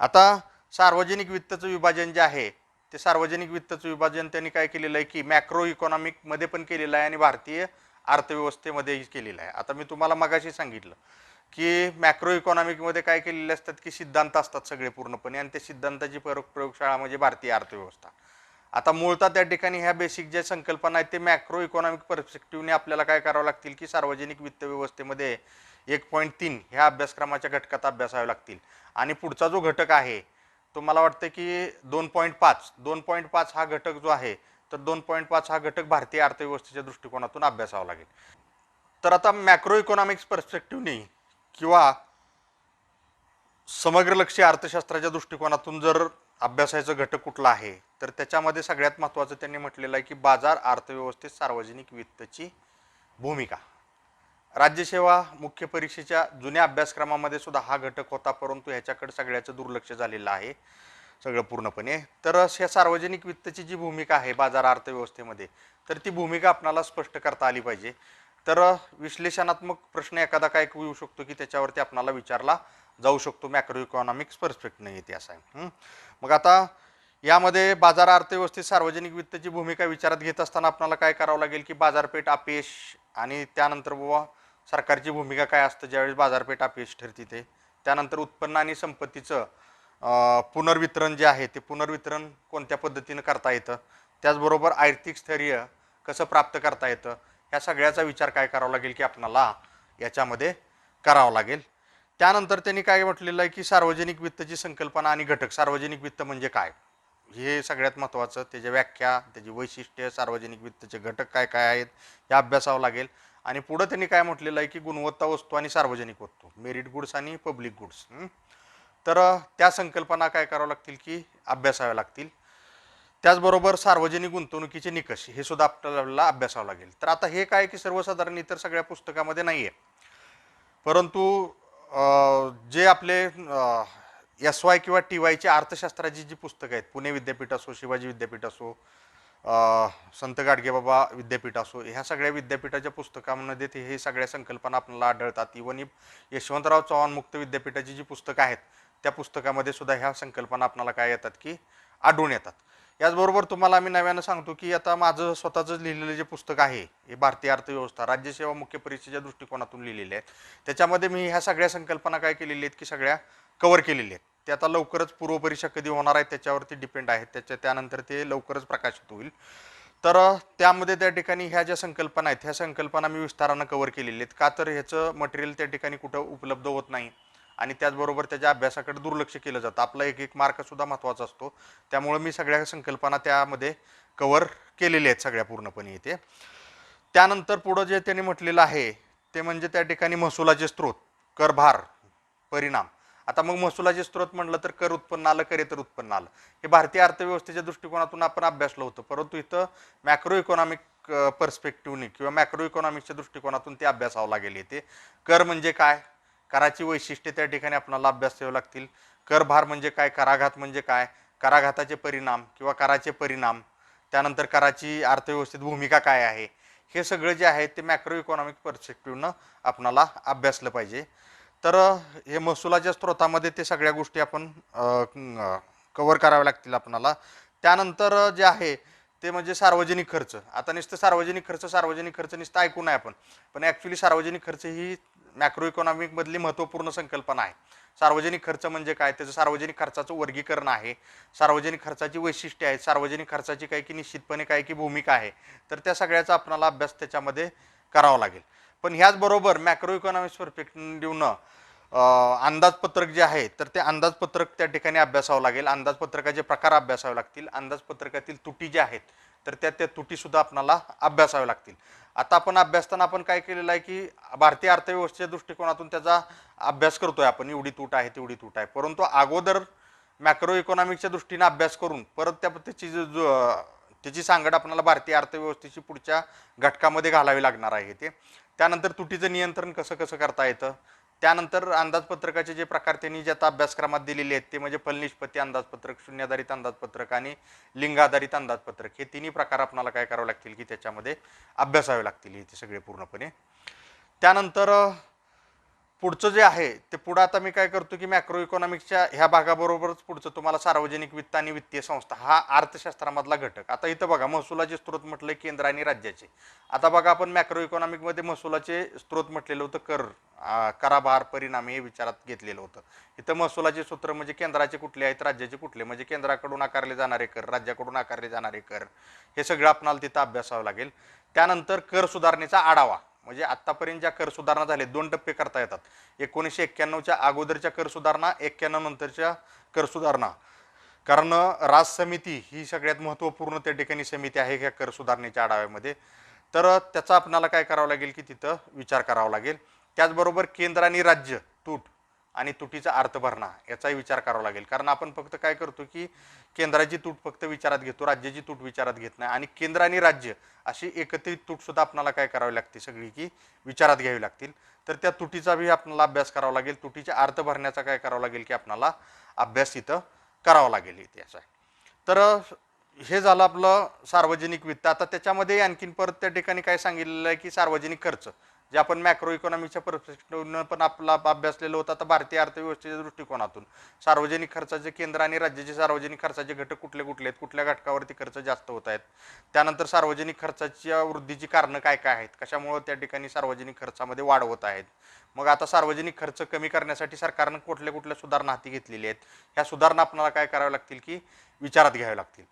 आता सार्वजनिक वित्तचं विभाजन जे आहे ते सार्वजनिक वित्तचं विभाजन त्यांनी काय केलेलं आहे की मॅक्रो इकॉनॉमिकमध्ये पण केलेलं आहे आणि भारतीय अर्थव्यवस्थेमध्येही केलेलं आहे. आता मी तुम्हाला मगाशी सांगितलं की मॅक्रो इकॉनॉमिकमध्ये काय केलेले असतात की सिद्धांत असतात सगळे पूर्णपणे, आणि त्या सिद्धांताची प्रयोगशाळा म्हणजे भारतीय अर्थव्यवस्था. आता मूळतः त्या ठिकाणी ह्या बेसिक ज्या संकल्पना आहेत ते मॅक्रो इकॉनॉमिक पर्स्पेक्टिव्हने आपल्याला काय करावं लागतील की सार्वजनिक वित्त व्यवस्थेमध्ये 1.3 ह्या अभ्यासक्रमाच्या घटकात अभ्यासावे लागतील. आणि पुढचा जो घटक आहे तो मला वाटतं की 2.5 हा घटक जो आहे तर 2.5 हा घटक भारतीय अर्थव्यवस्थेच्या दृष्टिकोनातून अभ्यासावा लागेल. तर आता मॅक्रो इकॉनॉमिक्स पर्स्पेक्टिव्हने किंवा समग्रलक्षी अर्थशास्त्राच्या दृष्टिकोनातून जर अभ्यासाचा घटक कुठला आहे तर त्याच्यामध्ये सगळ्यात महत्त्वाचं त्यांनी म्हटलेलं आहे की बाजार अर्थव्यवस्थेत सार्वजनिक वित्तची भूमिका. राज्यसेवा मुख्य परीक्षेच्या जुन्या अभ्यासक्रमामध्ये सुद्धा हा घटक होता, परंतु ह्याच्याकडे सगळ्याचं दुर्लक्ष झालेलं आहे सगळं पूर्णपणे. तर ह्या सार्वजनिक वित्तची जी भूमिका आहे बाजार अर्थव्यवस्थेमध्ये तर ती भूमिका आपल्याला स्पष्ट करता आली पाहिजे. तर विश्लेषणात्मक प्रश्न एखादा काय येऊ शकतो की त्याच्यावरती आपल्याला विचारला जाऊ शकतो मॅक्रो इकॉनॉमिक्स पर्स्पेक्टिव्हने येते असं आहे. मग आता यामध्ये बाजार अर्थव्यवस्थेत सार्वजनिक वित्ताची भूमिका विचारात घेत असताना आपल्याला काय करावं लागेल की बाजारपेठ अपयश आणि त्यानंतर बाबा सरकारची भूमिका काय असतं ज्यावेळेस बाजारपेठ अपयश ठरते ते, त्यानंतर उत्पन्न आणि संपत्तीचं पुनर्वितरण जे आहे ते पुनर्वितरण कोणत्या पद्धतीनं करता येतं, त्याचबरोबर आर्थिक स्थैर्य कसं प्राप्त करता येतं, ह्या सगळ्याचा विचार काय करावा लागेल की आपणाला याच्यामध्ये करावा लागेल. त्यानंतर त्यांनी काय म्हटलेलं आहे की सार्वजनिक वित्तची संकल्पना आणि घटक. सार्वजनिक वित्त म्हणजे काय हे सगळ्यात महत्त्वाचं, त्याची व्याख्या, त्याची वैशिष्ट्ये, सार्वजनिक वित्ताचे घटक काय काय आहेत हे अभ्यासावं लागेल. आणि पुढं त्यांनी काय म्हटलेलं आहे की गुणवत्ता वस्तू आणि सार्वजनिक वस्तू, मेरिट गुड्स आणि पब्लिक गुड्स. तर त्या संकल्पना काय करावं लागतील की अभ्यासाव्या लागतील. त्याचबरोबर सार्वजनिक गुंतवणुकीचे निकष हे सुद्धा आपल्याला अभ्यासावं लागेल. तर आता हे काय की सर्वसाधारण इतर सगळ्या पुस्तकामध्ये नाही आहे, परंतु जे आपले SY किंवा TYची अर्थशास्त्राची जी पुस्तकं आहेत, पुणे विद्यापीठ असो, शिवाजी विद्यापीठ असो, संत गाडगेबाबा विद्यापीठ असो, ह्या सगळ्या विद्यापीठाच्या पुस्तकांमध्ये ते हे सगळ्या संकल्पना आपल्याला आढळतात. इव्हन यशवंतराव चव्हाण मुक्त विद्यापीठाची जी पुस्तकं आहेत त्या पुस्तकामध्ये सुद्धा ह्या संकल्पना आपल्याला काय येतात की आढळून येतात. याचबरोबर तुम्हाला आम्ही नव्यानं सांगतो की आता माझं स्वतःचं लिहिलेलं जे पुस्तक आहे हे भारतीय अर्थव्यवस्था राज्यसेवा मुख्य परीक्षेच्या दृष्टिकोनातून लिहिलेले आहेत. त्याच्यामध्ये मी ह्या सगळ्या संकल्पना काय केलेल्या आहेत की सगळ्या कव्हर केलेल्या आहेत. ते आता लवकरच पूर्वपरीक्षा कधी होणार आहे त्याच्यावरती डिपेंड आहे, त्यानंतर ते लवकरच प्रकाशित होईल. तर त्यामध्ये त्या ठिकाणी ह्या ज्या संकल्पना आहेत ह्या संकल्पना मी विस्तारानं कव्हर केलेल्या आहेत. का तर ह्याचं मटेरियल त्या ठिकाणी कुठं उपलब्ध होत नाही आणि त्याचबरोबर त्याच्या अभ्यासाकडे दुर्लक्ष केलं जातं. आपला एक एक मार्कसुद्धा महत्त्वाचा असतो, त्यामुळे मी सगळ्या संकल्पना त्यामध्ये कव्हर केलेल्या आहेत सगळ्या पूर्णपणे इथे. त्यानंतर पुढं जे त्यांनी म्हटलेलं आहे ते म्हणजे त्या ठिकाणी महसुलाचे स्रोत, करभार, परिणाम. आता मग महसुलाचे स्रोत म्हटलं तर कर उत्पन्न आलं, करेतर उत्पन्न आलं. हे भारतीय अर्थव्यवस्थेच्या दृष्टिकोनातून आपण अभ्यासलं होतं, परंतु इथं मॅक्रो इकॉनॉमिक पर्स्पेक्टिव्हने किंवा मॅक्रो इकॉनॉमिक्सच्या दृष्टिकोनातून ते अभ्यासावं लागेल. येते कर म्हणजे काय, कराची वैशिष्ट्ये त्या ठिकाणी आपल्याला अभ्यास करावे लागतील. करभार म्हणजे काय, कराघात म्हणजे काय, कराघाताचे परिणाम किंवा कराचे परिणाम, त्यानंतर कराची अर्थव्यवस्थेत भूमिका काय आहे, हे सगळं जे आहे ते मॅक्रो इकॉनॉमिक पर्स्पेक्टिव्हनं आपणाला अभ्यासलं पाहिजे. तर हे महसुलाच्या स्रोतामध्ये ते सगळ्या गोष्टी आपण कव्हर कराव्या लागतील आपणाला. त्यानंतर जे आहे ते म्हणजे सार्वजनिक खर्च. आता नुसतं सार्वजनिक खर्च नुसतं ऐकून आहे आपण, पण ॲक्च्युली सार्वजनिक खर्च ही मॅक्रो इकॉनॉमिक मधली महत्त्वपूर्ण संकल्पना आहे. सार्वजनिक खर्च म्हणजे काय, त्याचं सार्वजनिक खर्चाचं वर्गीकरण आहे, सार्वजनिक खर्चाची वैशिष्ट्ये आहेत, सार्वजनिक खर्चाची काय की निश्चितपणे काय की भूमिका आहे. तर त्या सगळ्याचा आपल्याला अभ्यास त्याच्यामध्ये करावा लागेल. पण ह्याचबरोबर मॅक्रो इकॉनॉमिक्स पर्स्पेक्टिव्हनं अंदाजपत्रक जे आहे तर ते अंदाजपत्रक त्या ठिकाणी अभ्यासावं लागेल. अंदाजपत्रकाचे प्रकार अभ्यासावे लागतील. अंदाजपत्रकातील त्रुटी ज्या आहेत तर त्या त्रुटीसुद्धा आपल्याला अभ्यासाव्या लागतील. आता आपण अभ्यासताना आपण काय केलेलं आहे की भारतीय अर्थव्यवस्थेच्या दृष्टिकोनातून त्याचा अभ्यास करतोय आपण, एवढी तूट आहे तेवढी तूट आहे, परंतु अगोदर मॅक्रो इकॉनॉमिकच्या दृष्टीने अभ्यास करून परत त्याची सांगड आपल्याला भारतीय अर्थव्यवस्थेची पुढच्या घटकामध्ये घालावी लागणार आहे. त्यानंतर तुटीचं नियंत्रण कसं कसं करता येतं, त्यानंतर अंदाजपत्रकाचे जे प्रकार त्यांनी जे आता अभ्यासक्रमात दिलेले आहेत ते म्हणजे फलनिष्पत्ती अंदाजपत्रक, शून्याधारित अंदाजपत्रक आणि लिंग आधारित अंदाजपत्रक, हे तिन्ही प्रकार आपल्याला काय करावे लागतील की त्याच्यामध्ये अभ्यासावे लागतील हे सगळे पूर्णपणे. त्यानंतर पुढचं जे आहे ते पुढं आता मी काय करतो की मॅक्रो इकॉनॉमिक्सच्या ह्या भागाबरोबरच पुढचं तुम्हाला सार्वजनिक वित्त आणि वित्तीय संस्था हा अर्थशास्त्रामधला घटक. आता इथं बघा महसुलाचे स्त्रोत म्हटले केंद्र आणि राज्याचे. आता बघा आपण मॅक्रो इकॉनॉमिकमध्ये महसुलाचे स्त्रोत म्हटलेलं होतं कराभार परिणाम हे विचारात घेतलेलं होतं. इथं महसुलाचे सूत्र म्हणजे केंद्राचे कुठले आहेत, राज्याचे कुठले, म्हणजे केंद्राकडून आकारले जाणारे कर, राज्याकडून आकारले जाणारे कर, हे सगळं आपल्याला तिथं अभ्यासावं लागेल. त्यानंतर कर सुधारणेचा आढावा, म्हणजे आतापर्यंत ज्या कर सुधारणा झाल्या 2 टप्पे करता येतात. 1991च्या अगोदरच्या कर सुधारणा, 91 नंतरच्या कर सुधारणा. कारण राज समिती ही सगळ्यात महत्त्वपूर्ण त्या ठिकाणी समिती आहे ह्या कर सुधारणेच्या आढाव्यामध्ये. तर त्याचा आपल्याला काय करावं लागेल की तिथं विचार करावा लागेल. त्याचबरोबर केंद्र आणि राज्य तूट आणि तुटीचा अर्थ भरणा याचाही विचार करावा लागेल. कारण आपण फक्त काय करतो की केंद्राची तूट फक्त विचारात घेतो, राज्याची तूट विचारात घेत नाही, आणि केंद्र आणि राज्य अशी एकत्रित तूट सुद्धा आपल्याला काय करावी लागते सगळी की विचारात घ्यावी लागतील. तर त्या तुटीचा बी आपल्याला अभ्यास करावा लागेल. तुटीच्या अर्थ भरण्याचा काय करावं लागेल की आपल्याला अभ्यास इथं करावा लागेल इतिहास आहे. तर हे झालं आपलं सार्वजनिक वित्त. आता त्याच्यामध्ये आणखीन परत त्या ठिकाणी काय सांगितलेलं आहे की सार्वजनिक खर्च जे आपण मॅक्रो इकॉनॉमिकच्या पर्स्पेक्टिव्हनं पण आपला अभ्यासलेलं होतं. आता भारतीय अर्थव्यवस्थेच्या दृष्टिकोनातून सार्वजनिक खर्चाचे केंद्र आणि राज्याचे सार्वजनिक खर्चाचे घटक कुठले कुठले आहेत, कुठल्या घटकावरती खर्च जास्त होत आहेत, त्यानंतर सार्वजनिक खर्चाच्या वृद्धीची कारणं काय काय आहेत, कशामुळे त्या ठिकाणी सार्वजनिक खर्चामध्ये वाढ होत आहेत. मग आता सार्वजनिक खर्च कमी करण्यासाठी सरकारनं कुठल्या कुठल्या सुधारणा हाती घेतलेल्या आहेत, ह्या सुधारणा आपल्याला काय कराव्या लागतील की विचारात घ्याव्या लागतील.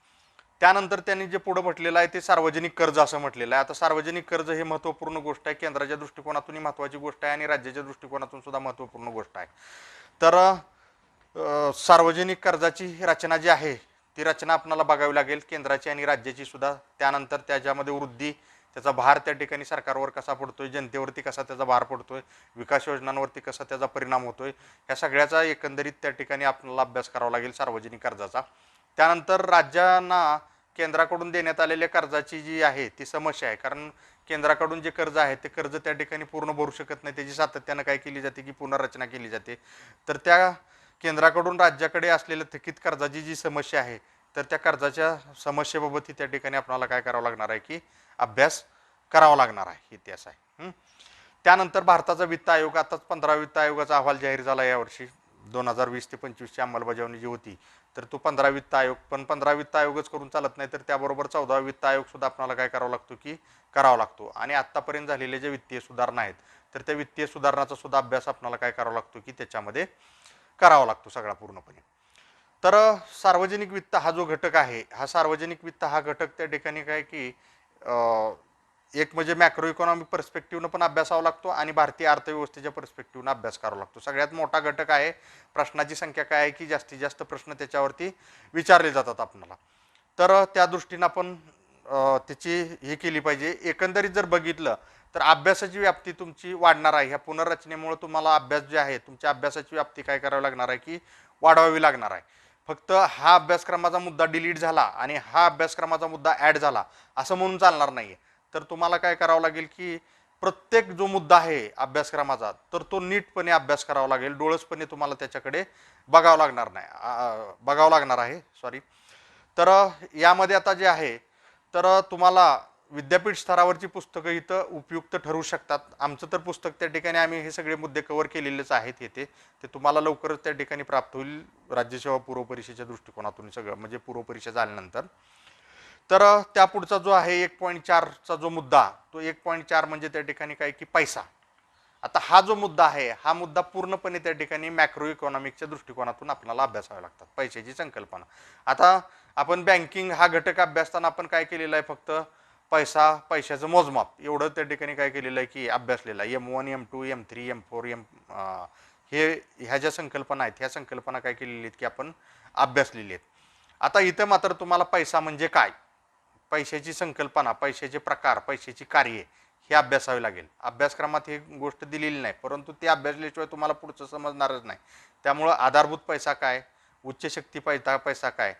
त्यानंतर त्यांनी जे पुढे म्हटलेलं आहे ते सार्वजनिक कर्ज असं म्हटलेलं आहे. आता सार्वजनिक कर्ज हे महत्त्वपूर्ण गोष्ट आहे, केंद्राच्या दृष्टिकोनातूनही महत्त्वाची गोष्ट आहे आणि राज्याच्या दृष्टिकोनातून सुद्धा महत्त्वपूर्ण गोष्ट आहे. तर सार्वजनिक कर्जाची रचना जी आहे ती रचना आपल्याला बघावी लागेल, केंद्राची आणि राज्याची सुद्धा. त्यानंतर त्याच्यामध्ये वृद्धी, त्याचा भार त्या ठिकाणी सरकारवर कसा पडतोय, जनतेवरती कसा त्याचा भार पडतोय, विकास योजनांवरती कसा त्याचा परिणाम होतोय, ह्या सगळ्याचा एकंदरीत त्या ठिकाणी आपल्याला अभ्यास करावा लागेल सार्वजनिक कर्जाचा. त्यानंतर राज्यांना केंद्राकडून देण्यात आलेल्या कर्जाची जी आहे ती समस्या आहे. कारण केंद्राकडून जे कर्ज आहे ते कर्ज त्या ठिकाणी पूर्ण भरू शकत नाही, त्याची सातत्यानं काय केली जाते की पुनर्रचना केली जाते. तर त्या केंद्राकडून राज्याकडे असलेल्या थकीत कर्जाची जी समस्या आहे तर त्या कर्जाच्या समस्येबाबत त्या ठिकाणी आपल्याला काय करावं लागणार आहे की अभ्यास करावा लागणार आहे, इतिहास आहे. त्यानंतर भारताचा वित्त आयोग, आताच 15 वित्त आयोगाचा अहवाल जाहीर झाला यावर्षी. 2020 ते 25ची अंमलबजावणी जी होती तर तो 15 वित्त आयोग. पण 15 वित्त आयोगच करून चालत नाही, तर त्याबरोबर 14 वित्त आयोग सुद्धा आपल्याला काय करावा लागतो की करावा लागतो. आणि आत्तापर्यंत झालेले जे वित्तीय सुधारणा आहेत तर त्या वित्तीय सुधारणाचा सुद्धा अभ्यास आपल्याला काय करावा लागतो की त्याच्यामध्ये करावा लागतो सगळा पूर्णपणे. तर सार्वजनिक वित्त हा जो घटक आहे, हा सार्वजनिक वित्त हा घटक त्या ठिकाणी काय की एक म्हणजे मॅक्रो इकॉनॉमिक पर्स्पेक्टिव्हनं पण अभ्यासावा लागतो आणि भारतीय अर्थव्यवस्थेच्या पर्स्पेक्टिव्हनं अभ्यास करावा लागतो. सगळ्यात मोठा घटक आहे. प्रश्नाची संख्या काय आहे की जास्तीत जास्त प्रश्न त्याच्यावरती विचारले जातात आपल्याला. तर त्या दृष्टीनं आपण त्याची हे केली पाहिजे. एकंदरीत जर बघितलं तर अभ्यासाची व्याप्ती तुमची वाढणार आहे. ह्या पुनर्रचनेमुळे तुम्हाला अभ्यास जे आहे तुमच्या अभ्यासाची व्याप्ती काय करावी लागणार आहे की वाढवावी लागणार आहे. फक्त हा अभ्यासक्रमाचा मुद्दा डिलीट झाला आणि हा अभ्यासक्रमाचा मुद्दा ॲड झाला असं म्हणून चालणार नाही. तर तुम्हाला काय करावं लागेल की प्रत्येक जो मुद्दा आहे अभ्यासक्रमाचा तर तो नीटपणे अभ्यास करावा लागेल, डोळसपणे तुम्हाला त्याच्याकडे बघावं लागणार आहे सॉरी. तर यामध्ये आता जे आहे तर तुम्हाला विद्यापीठ स्तरावरची पुस्तकं इथं उपयुक्त ठरू शकतात. आमचं तर पुस्तक त्या ठिकाणी आम्ही हे सगळे मुद्दे कव्हर केलेलेच आहेत येथे, ते तुम्हाला लवकरच त्या ठिकाणी प्राप्त होईल राज्यसेवा पूर्व परीक्षेच्या दृष्टिकोनातून सगळं, म्हणजे पूर्व परीक्षा झाल्यानंतर. तर त्या पुढचा जो आहे 1.4चा जो मुद्दा, तो 1.4 म्हणजे त्या ठिकाणी काय की पैसा. आता हा जो मुद्दा आहे, हा मुद्दा पूर्णपणे त्या ठिकाणी मॅक्रो इकॉनॉमिकच्या दृष्टिकोनातून आपल्याला अभ्यासावे लागतात, पैशाची संकल्पना. आता आपण बँकिंग हा घटक अभ्यासताना आपण काय केलेलं आहे, फक्त पैसा, पैशाचं मोजमाप एवढं त्या ठिकाणी काय केलेलं आहे की अभ्यासलेलं आहे. M1 M2 M3 M4 हे ह्या ज्या संकल्पना आहेत, ह्या संकल्पना काय केलेल्या आहेत की आपण अभ्यासलेली आहेत. आता इथं मात्र तुम्हाला पैसा म्हणजे काय, पैशाची संकल्पना, पैशाचे प्रकार, पैशाची कार्ये हे अभ्यासावे लागेल. अभ्यासक्रमात ही गोष्ट दिलेली नाही, परंतु ते अभ्यासल्याशिवाय तुम्हाला पुढचं समजणारच नाही. त्यामुळं आधारभूत पैसा काय, उच्च शक्ती पैसा काय,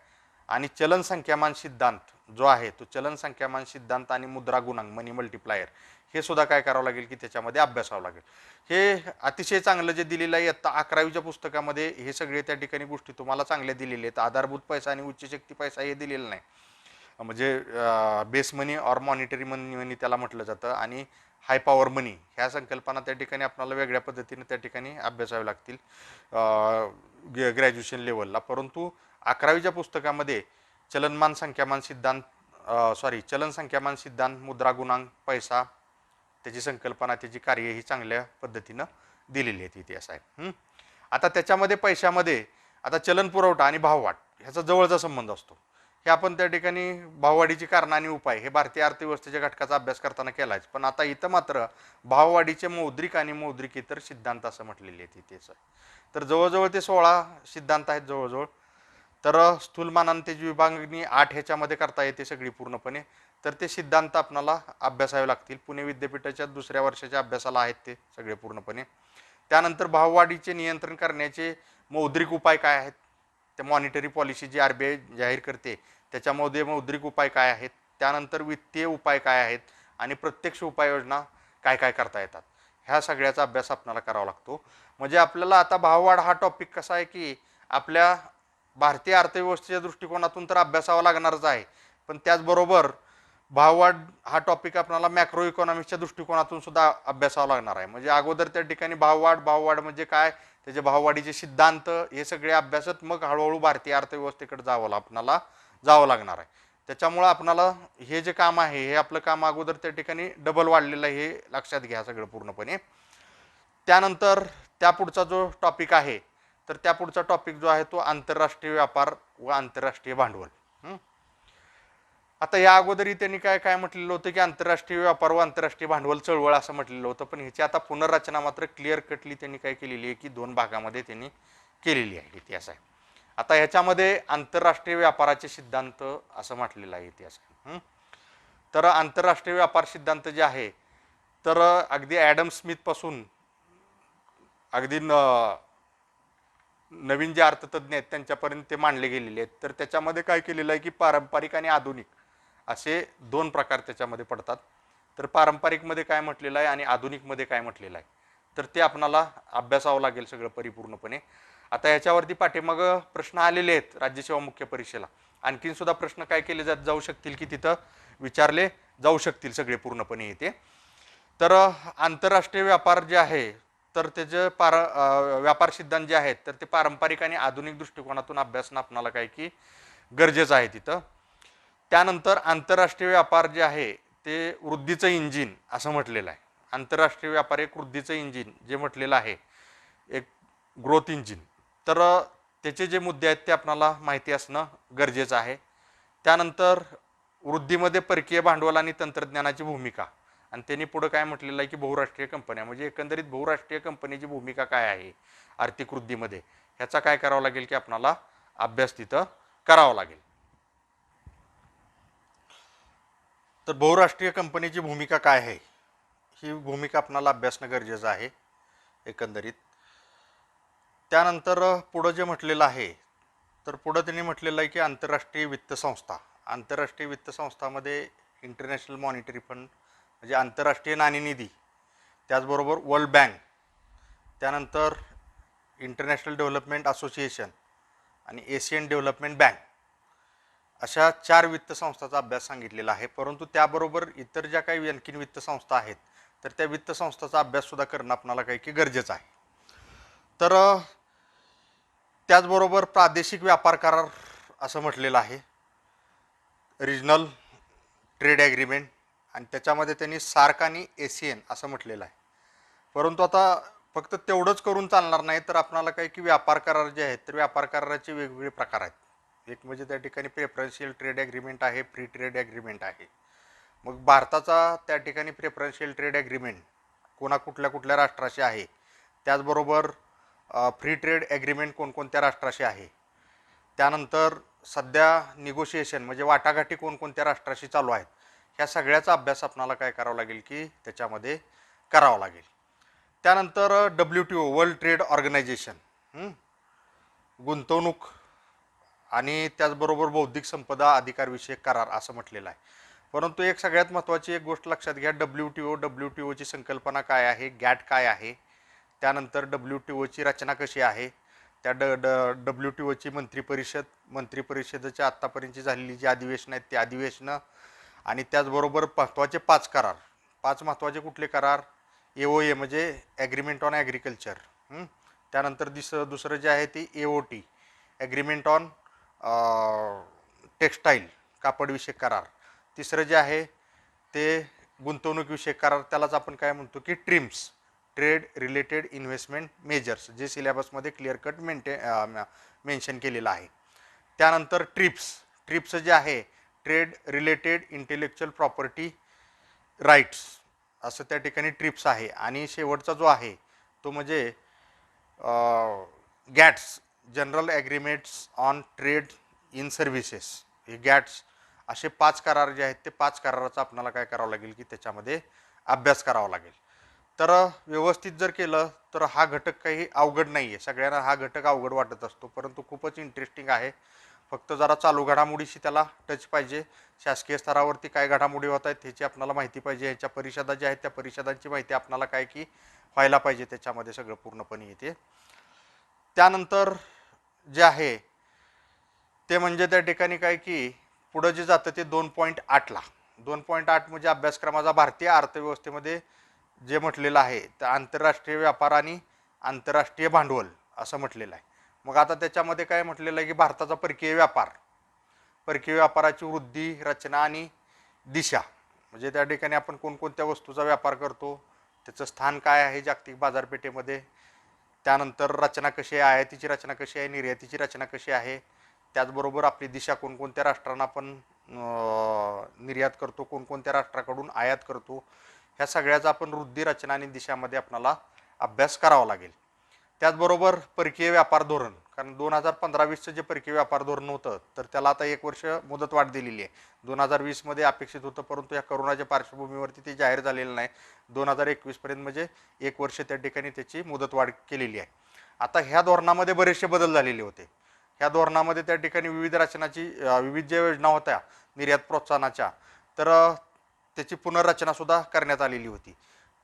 आणि चलन संख्यामान सिद्धांत जो आहे तो चलन संख्यामान सिद्धांत आणि मुद्रा गुणांक मनी मल्टिप्लायर हे सुद्धा काय करावं लागेल की त्याच्यामध्ये अभ्यासावं लागेल. हे अतिशय चांगलं जे दिलेलं आहे इयत्ता 11वीच्या पुस्तकामध्ये, हे सगळे त्या ठिकाणी गोष्टी तुम्हाला चांगल्या दिलेल्या आहेत. आधारभूत पैसा आणि उच्च शक्ती पैसा हे दिलेलं नाही, म्हणजे बेस मनी और मॉनिटरी मनी त्याला म्हटलं जातं, आणि हाय पॉवर मनी ह्या संकल्पना त्या ठिकाणी आपल्याला वेगळ्या पद्धतीने त्या ठिकाणी अभ्यासावे लागतील ग्रॅज्युएशन लेवलला. परंतु 11वीच्या पुस्तकामध्ये चलन संख्यामान सिद्धांत, मुद्रा गुणांक, पैसा, त्याची संकल्पना, त्याची कार्य ही चांगल्या पद्धतीनं दिलेली आहेत इतिहास आहे. आता त्याच्यामध्ये पैशामध्ये आता चलन पुरवठा आणि भाववाढ ह्याचा जवळचा संबंध असतो. हे आपण त्या ठिकाणी भाववाढीची कारणं आणि उपाय हे भारतीय अर्थव्यवस्थेच्या घटकाचा अभ्यास करताना केलाच. पण आता इथं मात्र भाववाढीचे मौद्रिक आणि मौद्रिकेतर सिद्धांत असं म्हटलेले आहेत इतिहास. तर जवळजवळ ते 16 सिद्धांत आहेत जवळजवळ. तर स्थूलमानाने त्याची विभागणी 8 ह्याच्यामध्ये करता येते सगळी पूर्णपणे. तर ते सिद्धांत आपल्याला अभ्यासावे लागतील. पुणे विद्यापीठाच्या दुसऱ्या वर्षाच्या अभ्यासाला आहेत ते सगळे पूर्णपणे. त्यानंतर भाववाढीचे नियंत्रण करण्याचे मौद्रिक उपाय काय आहेत, त्या मॉनिटरी पॉलिसी जी RBI जाहीर करते त्याच्यामध्ये मौद्रिक उपाय काय आहेत, त्यानंतर वित्तीय उपाय काय आहेत, आणि प्रत्यक्ष उपाययोजना काय काय करता येतात, ह्या सगळ्याचा अभ्यास आपल्याला करावा लागतो. म्हणजे आपल्याला आता भाववाढ हा टॉपिक कसा आहे की आपल्या भारतीय अर्थव्यवस्थेच्या दृष्टिकोनातून तर अभ्यासावा लागणारच आहे, पण त्याचबरोबर भाववाढ हा टॉपिक आपल्याला मॅक्रो इकॉनॉमिक्सच्या दृष्टिकोनातून सुद्धा अभ्यासावा लागणार आहे. म्हणजे अगोदर त्या ठिकाणी भाववाढ म्हणजे काय, त्याचे भाववाढीचे सिद्धांत हे सगळे अभ्यासात मग हळूहळू भारतीय अर्थव्यवस्थेकडे आपल्याला जावं लागणार आहे. त्याच्यामुळं आपल्याला हे जे काम आहे हे आपलं काम अगोदर त्या ठिकाणी डबल वाढलेलं आहे, हे लक्षात घ्या सगळं पूर्णपणे. त्यानंतर त्या पुढचा जो टॉपिक आहे, तर त्या पुढचा टॉपिक जो आहे तो आंतरराष्ट्रीय व्यापार व आंतरराष्ट्रीय भांडवल. आता या अगोदरही त्यांनी काय काय म्हटलेलं होतं की आंतरराष्ट्रीय व्यापार व आंतरराष्ट्रीय भांडवल चळवळ असं म्हटलेलं होतं, पण ह्याची आता पुनर्रचना मात्र क्लिअर कटली त्यांनी काय केलेली आहे की 2 भागामध्ये त्यांनी केलेली आहे इतिहास आहे. आता ह्याच्यामध्ये आंतरराष्ट्रीय व्यापाराचे सिद्धांत असं म्हटलेलं आहे इतिहास. तर आंतरराष्ट्रीय व्यापार सिद्धांत जे आहे तर अगदी ॲडम स्मिथ पासून अगदी नवीन जे अर्थतज्ञ आहेत त्यांच्यापर्यंत ते मांडले गेलेले आहेत. तर त्याच्यामध्ये काय केलेलं आहे की पारंपरिक आणि आधुनिक असे 2 प्रकार त्याच्यामध्ये पडतात. तर पारंपरिकमध्ये काय म्हटलेलं आहे आणि आधुनिकमध्ये काय म्हटलेलं आहे, तर ते आपणाला अभ्यासावं लागेल सगळं परिपूर्णपणे. आता ह्याच्यावरती पाठीमाग प्रश्न आलेले आहेत राज्यसेवा मुख्य परीक्षेला, आणखीन सुद्धा प्रश्न काय केले जाऊ शकतील की तिथं विचारले जाऊ शकतील सगळे पूर्णपणे येते. तर आंतरराष्ट्रीय व्यापार जे आहे तर त्याचे व्यापार सिद्धांत जे आहेत तर ते पारंपरिक आणि आधुनिक दृष्टिकोनातून अभ्यासणं आपणाला काय की गरजेचं आहे तिथं. त्यानंतर आंतरराष्ट्रीय व्यापार जे आहे ते वृद्धीचं इंजिन असं म्हटलेलं आहे. आंतरराष्ट्रीय व्यापार एक वृद्धीचं इंजिन जे म्हटलेलं आहे, एक ग्रोथ इंजिन. तर त्याचे जे मुद्दे आहेत ते आपल्याला माहिती असणं गरजेचं आहे. त्यानंतर वृद्धीमध्ये परकीय भांडवल आणि तंत्रज्ञानाची भूमिका, आणि त्यांनी पुढे काय म्हटलेलं आहे की बहुराष्ट्रीय कंपन्या, म्हणजे एकंदरीत बहुराष्ट्रीय कंपनीची भूमिका काय आहे आर्थिक वृद्धीमध्ये, ह्याचा काय करावं लागेल की आपल्याला अभ्यास तिथं करावा लागेल. तर बहुराष्ट्रीय कंपनीची भूमिका काय आहे ही भूमिका आपल्याला अभ्यासणं गरजेचं आहे एकंदरीत. त्यानंतर पुढं जे म्हटलेलं आहे तर पुढं त्यांनी म्हटलेलं आहे की आंतरराष्ट्रीय वित्त संस्था, आंतरराष्ट्रीय वित्त संस्थामध्ये इंटरनॅशनल मॉनिटरी फंड म्हणजे आंतरराष्ट्रीय नाणेनिधी, त्याचबरोबर वर्ल्ड बँक, त्यानंतर इंटरनॅशनल डेव्हलपमेंट असोसिएशन आणि एशियन डेव्हलपमेंट बँक, अशा 4 वित्त संस्थांचा अभ्यास सांगितलेला आहे. परंतु त्याबरोबर इतर ज्या काही आणखीन वित्त संस्था आहेत तर त्या वित्त संस्थांचा अभ्यास सुद्धा करणं आपल्याला काही की गरजेचं आहे. तर त्याचबरोबर प्रादेशिक व्यापार करार असं म्हटलेलं आहे, रिजनल ट्रेड ॲग्रीमेंट आणि त्याच्यामध्ये त्यांनी सार्क आणि ASEAN असं म्हटलेलं आहे. परंतु आता फक्त तेवढंच करून चालणार नाही, तर आपणाला काय की व्यापार करार जे आहेत तर व्यापार कराराचे वेगवेगळे प्रकार आहेत. एक म्हणजे त्या ठिकाणी प्रेफरन्शियल ट्रेड ॲग्रीमेंट आहे, फ्री ट्रेड ॲग्रीमेंट आहे. मग भारताचा त्या ठिकाणी प्रेफरन्शियल ट्रेड ॲग्रीमेंट कुठल्या कुठल्या राष्ट्राशी आहे, त्याचबरोबर फ्री ट्रेड ॲग्रीमेंट कोणकोणत्या राष्ट्राशी आहे, त्यानंतर सध्या निगोशिएशन म्हणजे वाटाघाटी कोणकोणत्या राष्ट्राशी चालू आहेत, ह्या सगळ्याचा अभ्यास आपणाला काय करावा लागेल की त्याच्यामध्ये करावा लागेल. त्यानंतर WTO वर्ल्ड ट्रेड ऑर्गनायझेशन गुंतवणूक आणि त्याचबरोबर बौद्धिक संपदा अधिकारविषयक करार असं म्हटलेलं आहे. परंतु एक सगळ्यात महत्त्वाची एक गोष्ट लक्षात घ्या, WTOची संकल्पना काय आहे, गॅट काय आहे, त्यानंतर WTOची रचना कशी आहे, त्या WTOची मंत्रिपरिषदेच्या आत्तापर्यंतची झालेली जी अधिवेशनं आहेत ती अधिवेशनं, आणि त्याचबरोबर महत्त्वाचे 5 करार. 5 महत्त्वाचे कुठले करार, AOA म्हणजे ॲग्रीमेंट ऑन ॲग्रिकल्चर, त्यानंतर दुसरं जे आहे ते AOT ॲग्रीमेंट ऑन टेक्स्टाईल कापडविषयक करार, तिसरं जे आहे ते गुंतवणूकविषयक करार, त्यालाच आपण काय म्हणतो की TRIMS trade related investment measures, जे सिलेबसमध्ये क्लिअर कट मेन्शन केलेलं आहे. त्यानंतर ट्रिप्स जे आहे trade related intellectual property rights असं त्या ठिकाणी ट्रिप्स आहे. आणि शेवटचा जो आहे तो म्हणजे gets general agreements on trade in services, हे गॅट्स असे 5 करार जे आहेत ते 5 कराराचा आपल्याला काय करावं लागेल की त्याच्यामध्ये अभ्यास करावा लागेल. तर व्यवस्थित जर केलं तर हा घटक काही अवघड नाही आहे. सगळ्यांना हा घटक अवघड वाटत असतो, परंतु खूपच इंटरेस्टिंग आहे. फक्त जरा चालू घडामोडीशी त्याला टच पाहिजे. शासकीय स्तरावरती काय घडामोडी होत आहेत ह्याची आपल्याला माहिती पाहिजे. ह्याच्या परिषदा ज्या आहेत त्या परिषदांची माहिती आपल्याला काय की व्हायला पाहिजे, त्याच्यामध्ये सगळं पूर्णपणे येते. त्यानंतर जे आहे ते म्हणजे त्या ठिकाणी काय की पुढं जे जातं ते 2.8ला 2.8 म्हणजे अभ्यासक्रमाचा भारतीय अर्थव्यवस्थेमध्ये जे म्हटलेलं आहे तर आंतरराष्ट्रीय व्यापार आणि आंतरराष्ट्रीय भांडवल असं म्हटलेलं आहे. मग आता त्याच्यामध्ये काय म्हटलेलं आहे की भारताचा परकीय व्यापाराची वृद्धी, रचना आणि दिशा, म्हणजे त्या ठिकाणी आपण कोणकोणत्या वस्तूचा व्यापार करतो, त्याचं स्थान काय आहे जागतिक बाजारपेठेमध्ये, त्यानंतर रचना कशी आहे, आयातीची रचना कशी आहे, निर्यातीची रचना कशी आहे, त्याचबरोबर आपली दिशा कोणकोणत्या राष्ट्रांना आपण निर्यात करतो, कोणकोणत्या राष्ट्राकडून आयात करतो, ह्या सगळ्याचा आपण वृद्धी, रचना आणि दिशामध्ये आपल्याला अभ्यास करावा लागेल. त्याचबरोबर परकीय व्यापार धोरण, कारण 2015-20चं जे परकीय व्यापार धोरण होतं तर त्याला आता 1 वर्ष मुदतवाढ दिलेली आहे. 2020मध्ये अपेक्षित होतं, परंतु या करोनाच्या पार्श्वभूमीवरती ते जाहीर झालेलं नाही. 2021पर्यंत म्हणजे 1 वर्ष त्या ठिकाणी त्याची मुदतवाढ केलेली आहे. आता ह्या धोरणामध्ये बरेचसे बदल झालेले होते. ह्या धोरणामध्ये त्या ठिकाणी विविध ज्या योजना होत्या निर्यात प्रोत्साहनाच्या, तर त्याची पुनर्रचनासुद्धा करण्यात आलेली होती.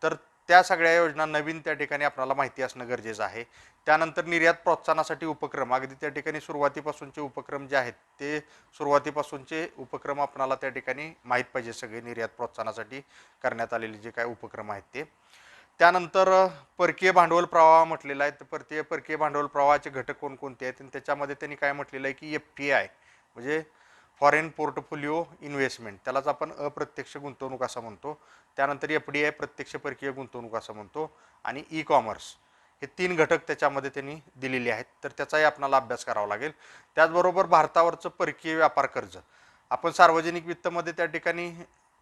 तर त्या सगळ्या योजना नवीन त्या ठिकाणी आपल्याला माहिती असणं गरजेचं आहे. त्यानंतर निर्यात प्रोत्साहनासाठी उपक्रम, अगदी त्या ठिकाणी सुरुवातीपासूनचे उपक्रम जे आहेत ते सुरुवातीपासूनचे उपक्रम आपल्याला त्या ठिकाणी माहीत पाहिजे, सगळे निर्यात प्रोत्साहनासाठी करण्यात आलेले जे काय उपक्रम आहेत ते. त्यानंतर परकीय भांडवल प्रवाह म्हटलेला आहे. तर परकीय भांडवल प्रवाहाचे घटक कोणकोणते आहेत आणि त्याच्यामध्ये त्यांनी काय म्हटलेलं आहे की FTI म्हणजे फॉरेन पोर्टफोलिओ इन्व्हेस्टमेंट, त्यालाच आपण अप्रत्यक्ष गुंतवणूक असं म्हणतो. त्यानंतर FDI प्रत्यक्ष परकीय गुंतवणूक असं म्हणतो. आणि ई-कॉमर्स, हे 3 घटक त्याच्यामध्ये त्यांनी दिलेले आहेत, तर त्याचाही आपल्याला अभ्यास करावा लागेल. त्याचबरोबर भारतावरचं परकीय व्यापार कर्ज, आपण सार्वजनिक वित्तमध्ये त्या ठिकाणी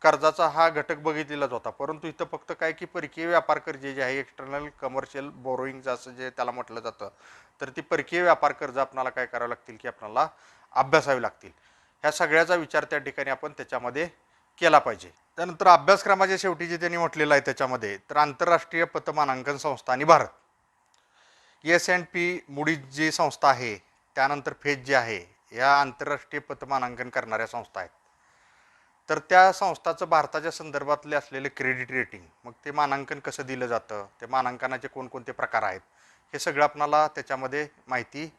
कर्जाचा हा घटक बघितलेलाच होता, परंतु इथं फक्त काय की परकीय व्यापार कर्ज जे आहे एक्सटर्नल कमर्शियल बोरोईंग असं जे त्याला म्हटलं जातं, तर ती परकीय व्यापार कर्ज आपल्याला काय करावं लागतील की आपल्याला अभ्यासावी लागतील. ह्या सगळ्याचा विचार त्या ठिकाणी आपण त्याच्यामध्ये केला पाहिजे. त्यानंतर अभ्यासक्रमाच्या शेवटी जे त्यांनी म्हटलेलं आहे त्याच्यामध्ये, तर आंतरराष्ट्रीय पतमानांकन संस्था आणि भारत, S&P मुडीज जी संस्था आहे, त्यानंतर फेज जे आहे, या आंतरराष्ट्रीय पतमानांकन करणाऱ्या संस्था आहेत. तर त्या संस्थाचं भारताच्या संदर्भातले असलेले क्रेडिट रेटिंग, मग ते मानांकन कसं दिलं जातं, ते मानांकनाचे कोणकोणते प्रकार आहेत, हे सगळं आपणाला त्याच्यामध्ये माहिती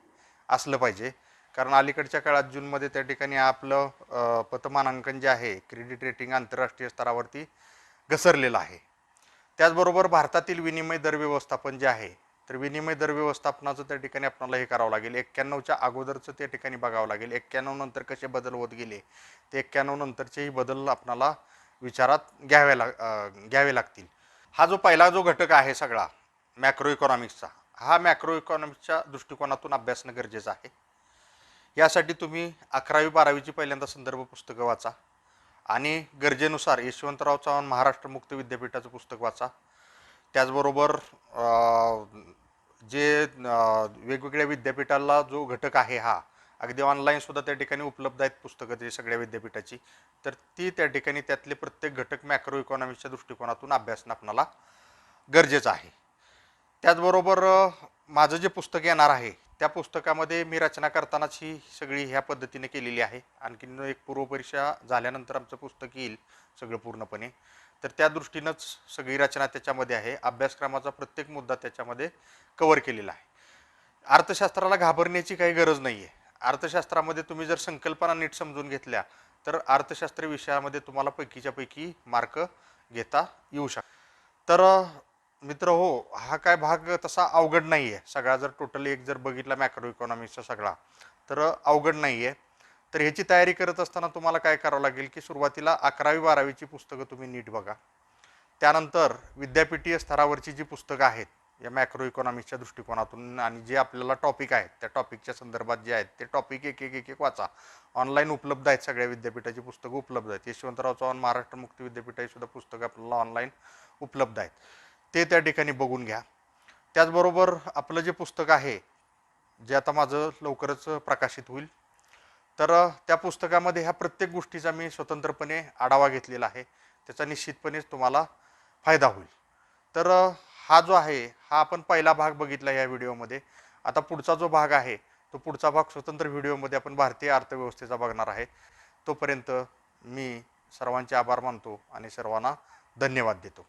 असलं पाहिजे. कारण अलीकडच्या काळात जूनमध्ये त्या ठिकाणी आपलं पतमानांकन जे आहे, क्रेडिट रेटिंग आंतरराष्ट्रीय स्तरावरती घसरलेलं आहे. त्याचबरोबर भारतातील विनिमय दर व्यवस्थापन जे आहे तर विनिमय दर व्यवस्थापनाचं त्या ठिकाणी आपल्याला हे करावं लागेल. 91च्या अगोदरचं त्या ठिकाणी बघावं लागेल. 91 नंतर कसे बदल होत गेले, ते 91 नंतरचेही बदल आपल्याला विचारात घ्यावे लागतील. हा जो पहिला जो घटक आहे सगळा मॅक्रो इकॉनॉमिक्सचा, हा मॅक्रो इकॉनॉमिक्सच्या दृष्टिकोनातून अभ्यासणं गरजेचं आहे. यासाठी तुम्ही 11वी-12वीची पहिल्यांदा संदर्भ पुस्तकं वाचा आणि गरजेनुसार यशवंतराव चव्हाण महाराष्ट्र मुक्त विद्यापीठाचं पुस्तक वाचा. त्याचबरोबर जे वेगवेगळ्या विद्यापीठाला जो घटक आहे हा अगदी ऑनलाईन सुद्धा त्या ठिकाणी उपलब्ध आहेत पुस्तकं ते सगळ्या विद्यापीठाची, तर ती त्या ठिकाणी त्यातले प्रत्येक घटक मॅक्रो इकॉनॉमिक्सच्या दृष्टिकोनातून अभ्यासणं आपल्याला गरजेचं आहे. त्याचबरोबर माझं जे पुस्तक येणार आहे त्या पुस्तकामध्ये मी रचना करतानाच ही सगळी ह्या पद्धतीने केलेली आहे. आणखीन एक पूर्वपरीक्षा झाल्यानंतर आमचं पुस्तक येईल सगळं पूर्णपणे, तर त्या दृष्टीनंच सगळी रचना त्याच्यामध्ये आहे. अभ्यासक्रमाचा प्रत्येक मुद्दा त्याच्यामध्ये कव्हर केलेला आहे. अर्थशास्त्राला घाबरण्याची काही गरज नाही आहे. अर्थशास्त्रामध्ये तुम्ही जर संकल्पना नीट समजून घेतल्या तर अर्थशास्त्र विषयामध्ये तुम्हाला पैकीच्या पैकी मार्क घेता येऊ शकतात. तर मित्र हो, हा काय भाग तसा अवघड नाही आहे. सगळा जर टोटली एक जर बघितला मॅक्रो इकॉनॉमिक्सचा सगळा, तर अवघड नाही आहे. तर ह्याची तयारी करत असताना तुम्हाला काय करावं लागेल की सुरुवातीला 11वी-12वीची पुस्तकं तुम्ही नीट बघा. त्यानंतर विद्यापीठीय स्तरावरची जी पुस्तकं आहेत या मॅक्रो इकॉनॉमिक्सच्या दृष्टिकोनातून आणि जे आपल्याला टॉपिक आहेत त्या टॉपिकच्या संदर्भात जे आहेत ते टॉपिक एक एक एक एक वाचा. ऑनलाईन उपलब्ध आहेत, सगळ्या विद्यापीठाची पुस्तकं उपलब्ध आहेत. यशवंतराव चव्हाण महाराष्ट्र मुक्त विद्यापीठाची सुद्धा पुस्तकं आपल्याला ऑनलाईन उपलब्ध आहेत, ते त्या ठिकाणी बघून घ्या. त्याचबरोबर आपलं जे पुस्तक आहे जे आता माझं लवकरच प्रकाशित होईल, तर त्या पुस्तकामध्ये ह्या प्रत्येक गोष्टीचा मी स्वतंत्रपणे आढावा घेतलेला आहे. त्याचा निश्चितपणेच तुम्हाला फायदा होईल. तर हा जो आहे हा आपण पहिला भाग बघितला या व्हिडिओमध्ये. आता पुढचा जो भाग आहे तो पुढचा भाग स्वतंत्र व्हिडिओमध्ये आपण भारतीय अर्थव्यवस्थेचा बघणार आहे. तोपर्यंत मी सर्वांचे आभार मानतो आणि सर्वांना धन्यवाद देतो.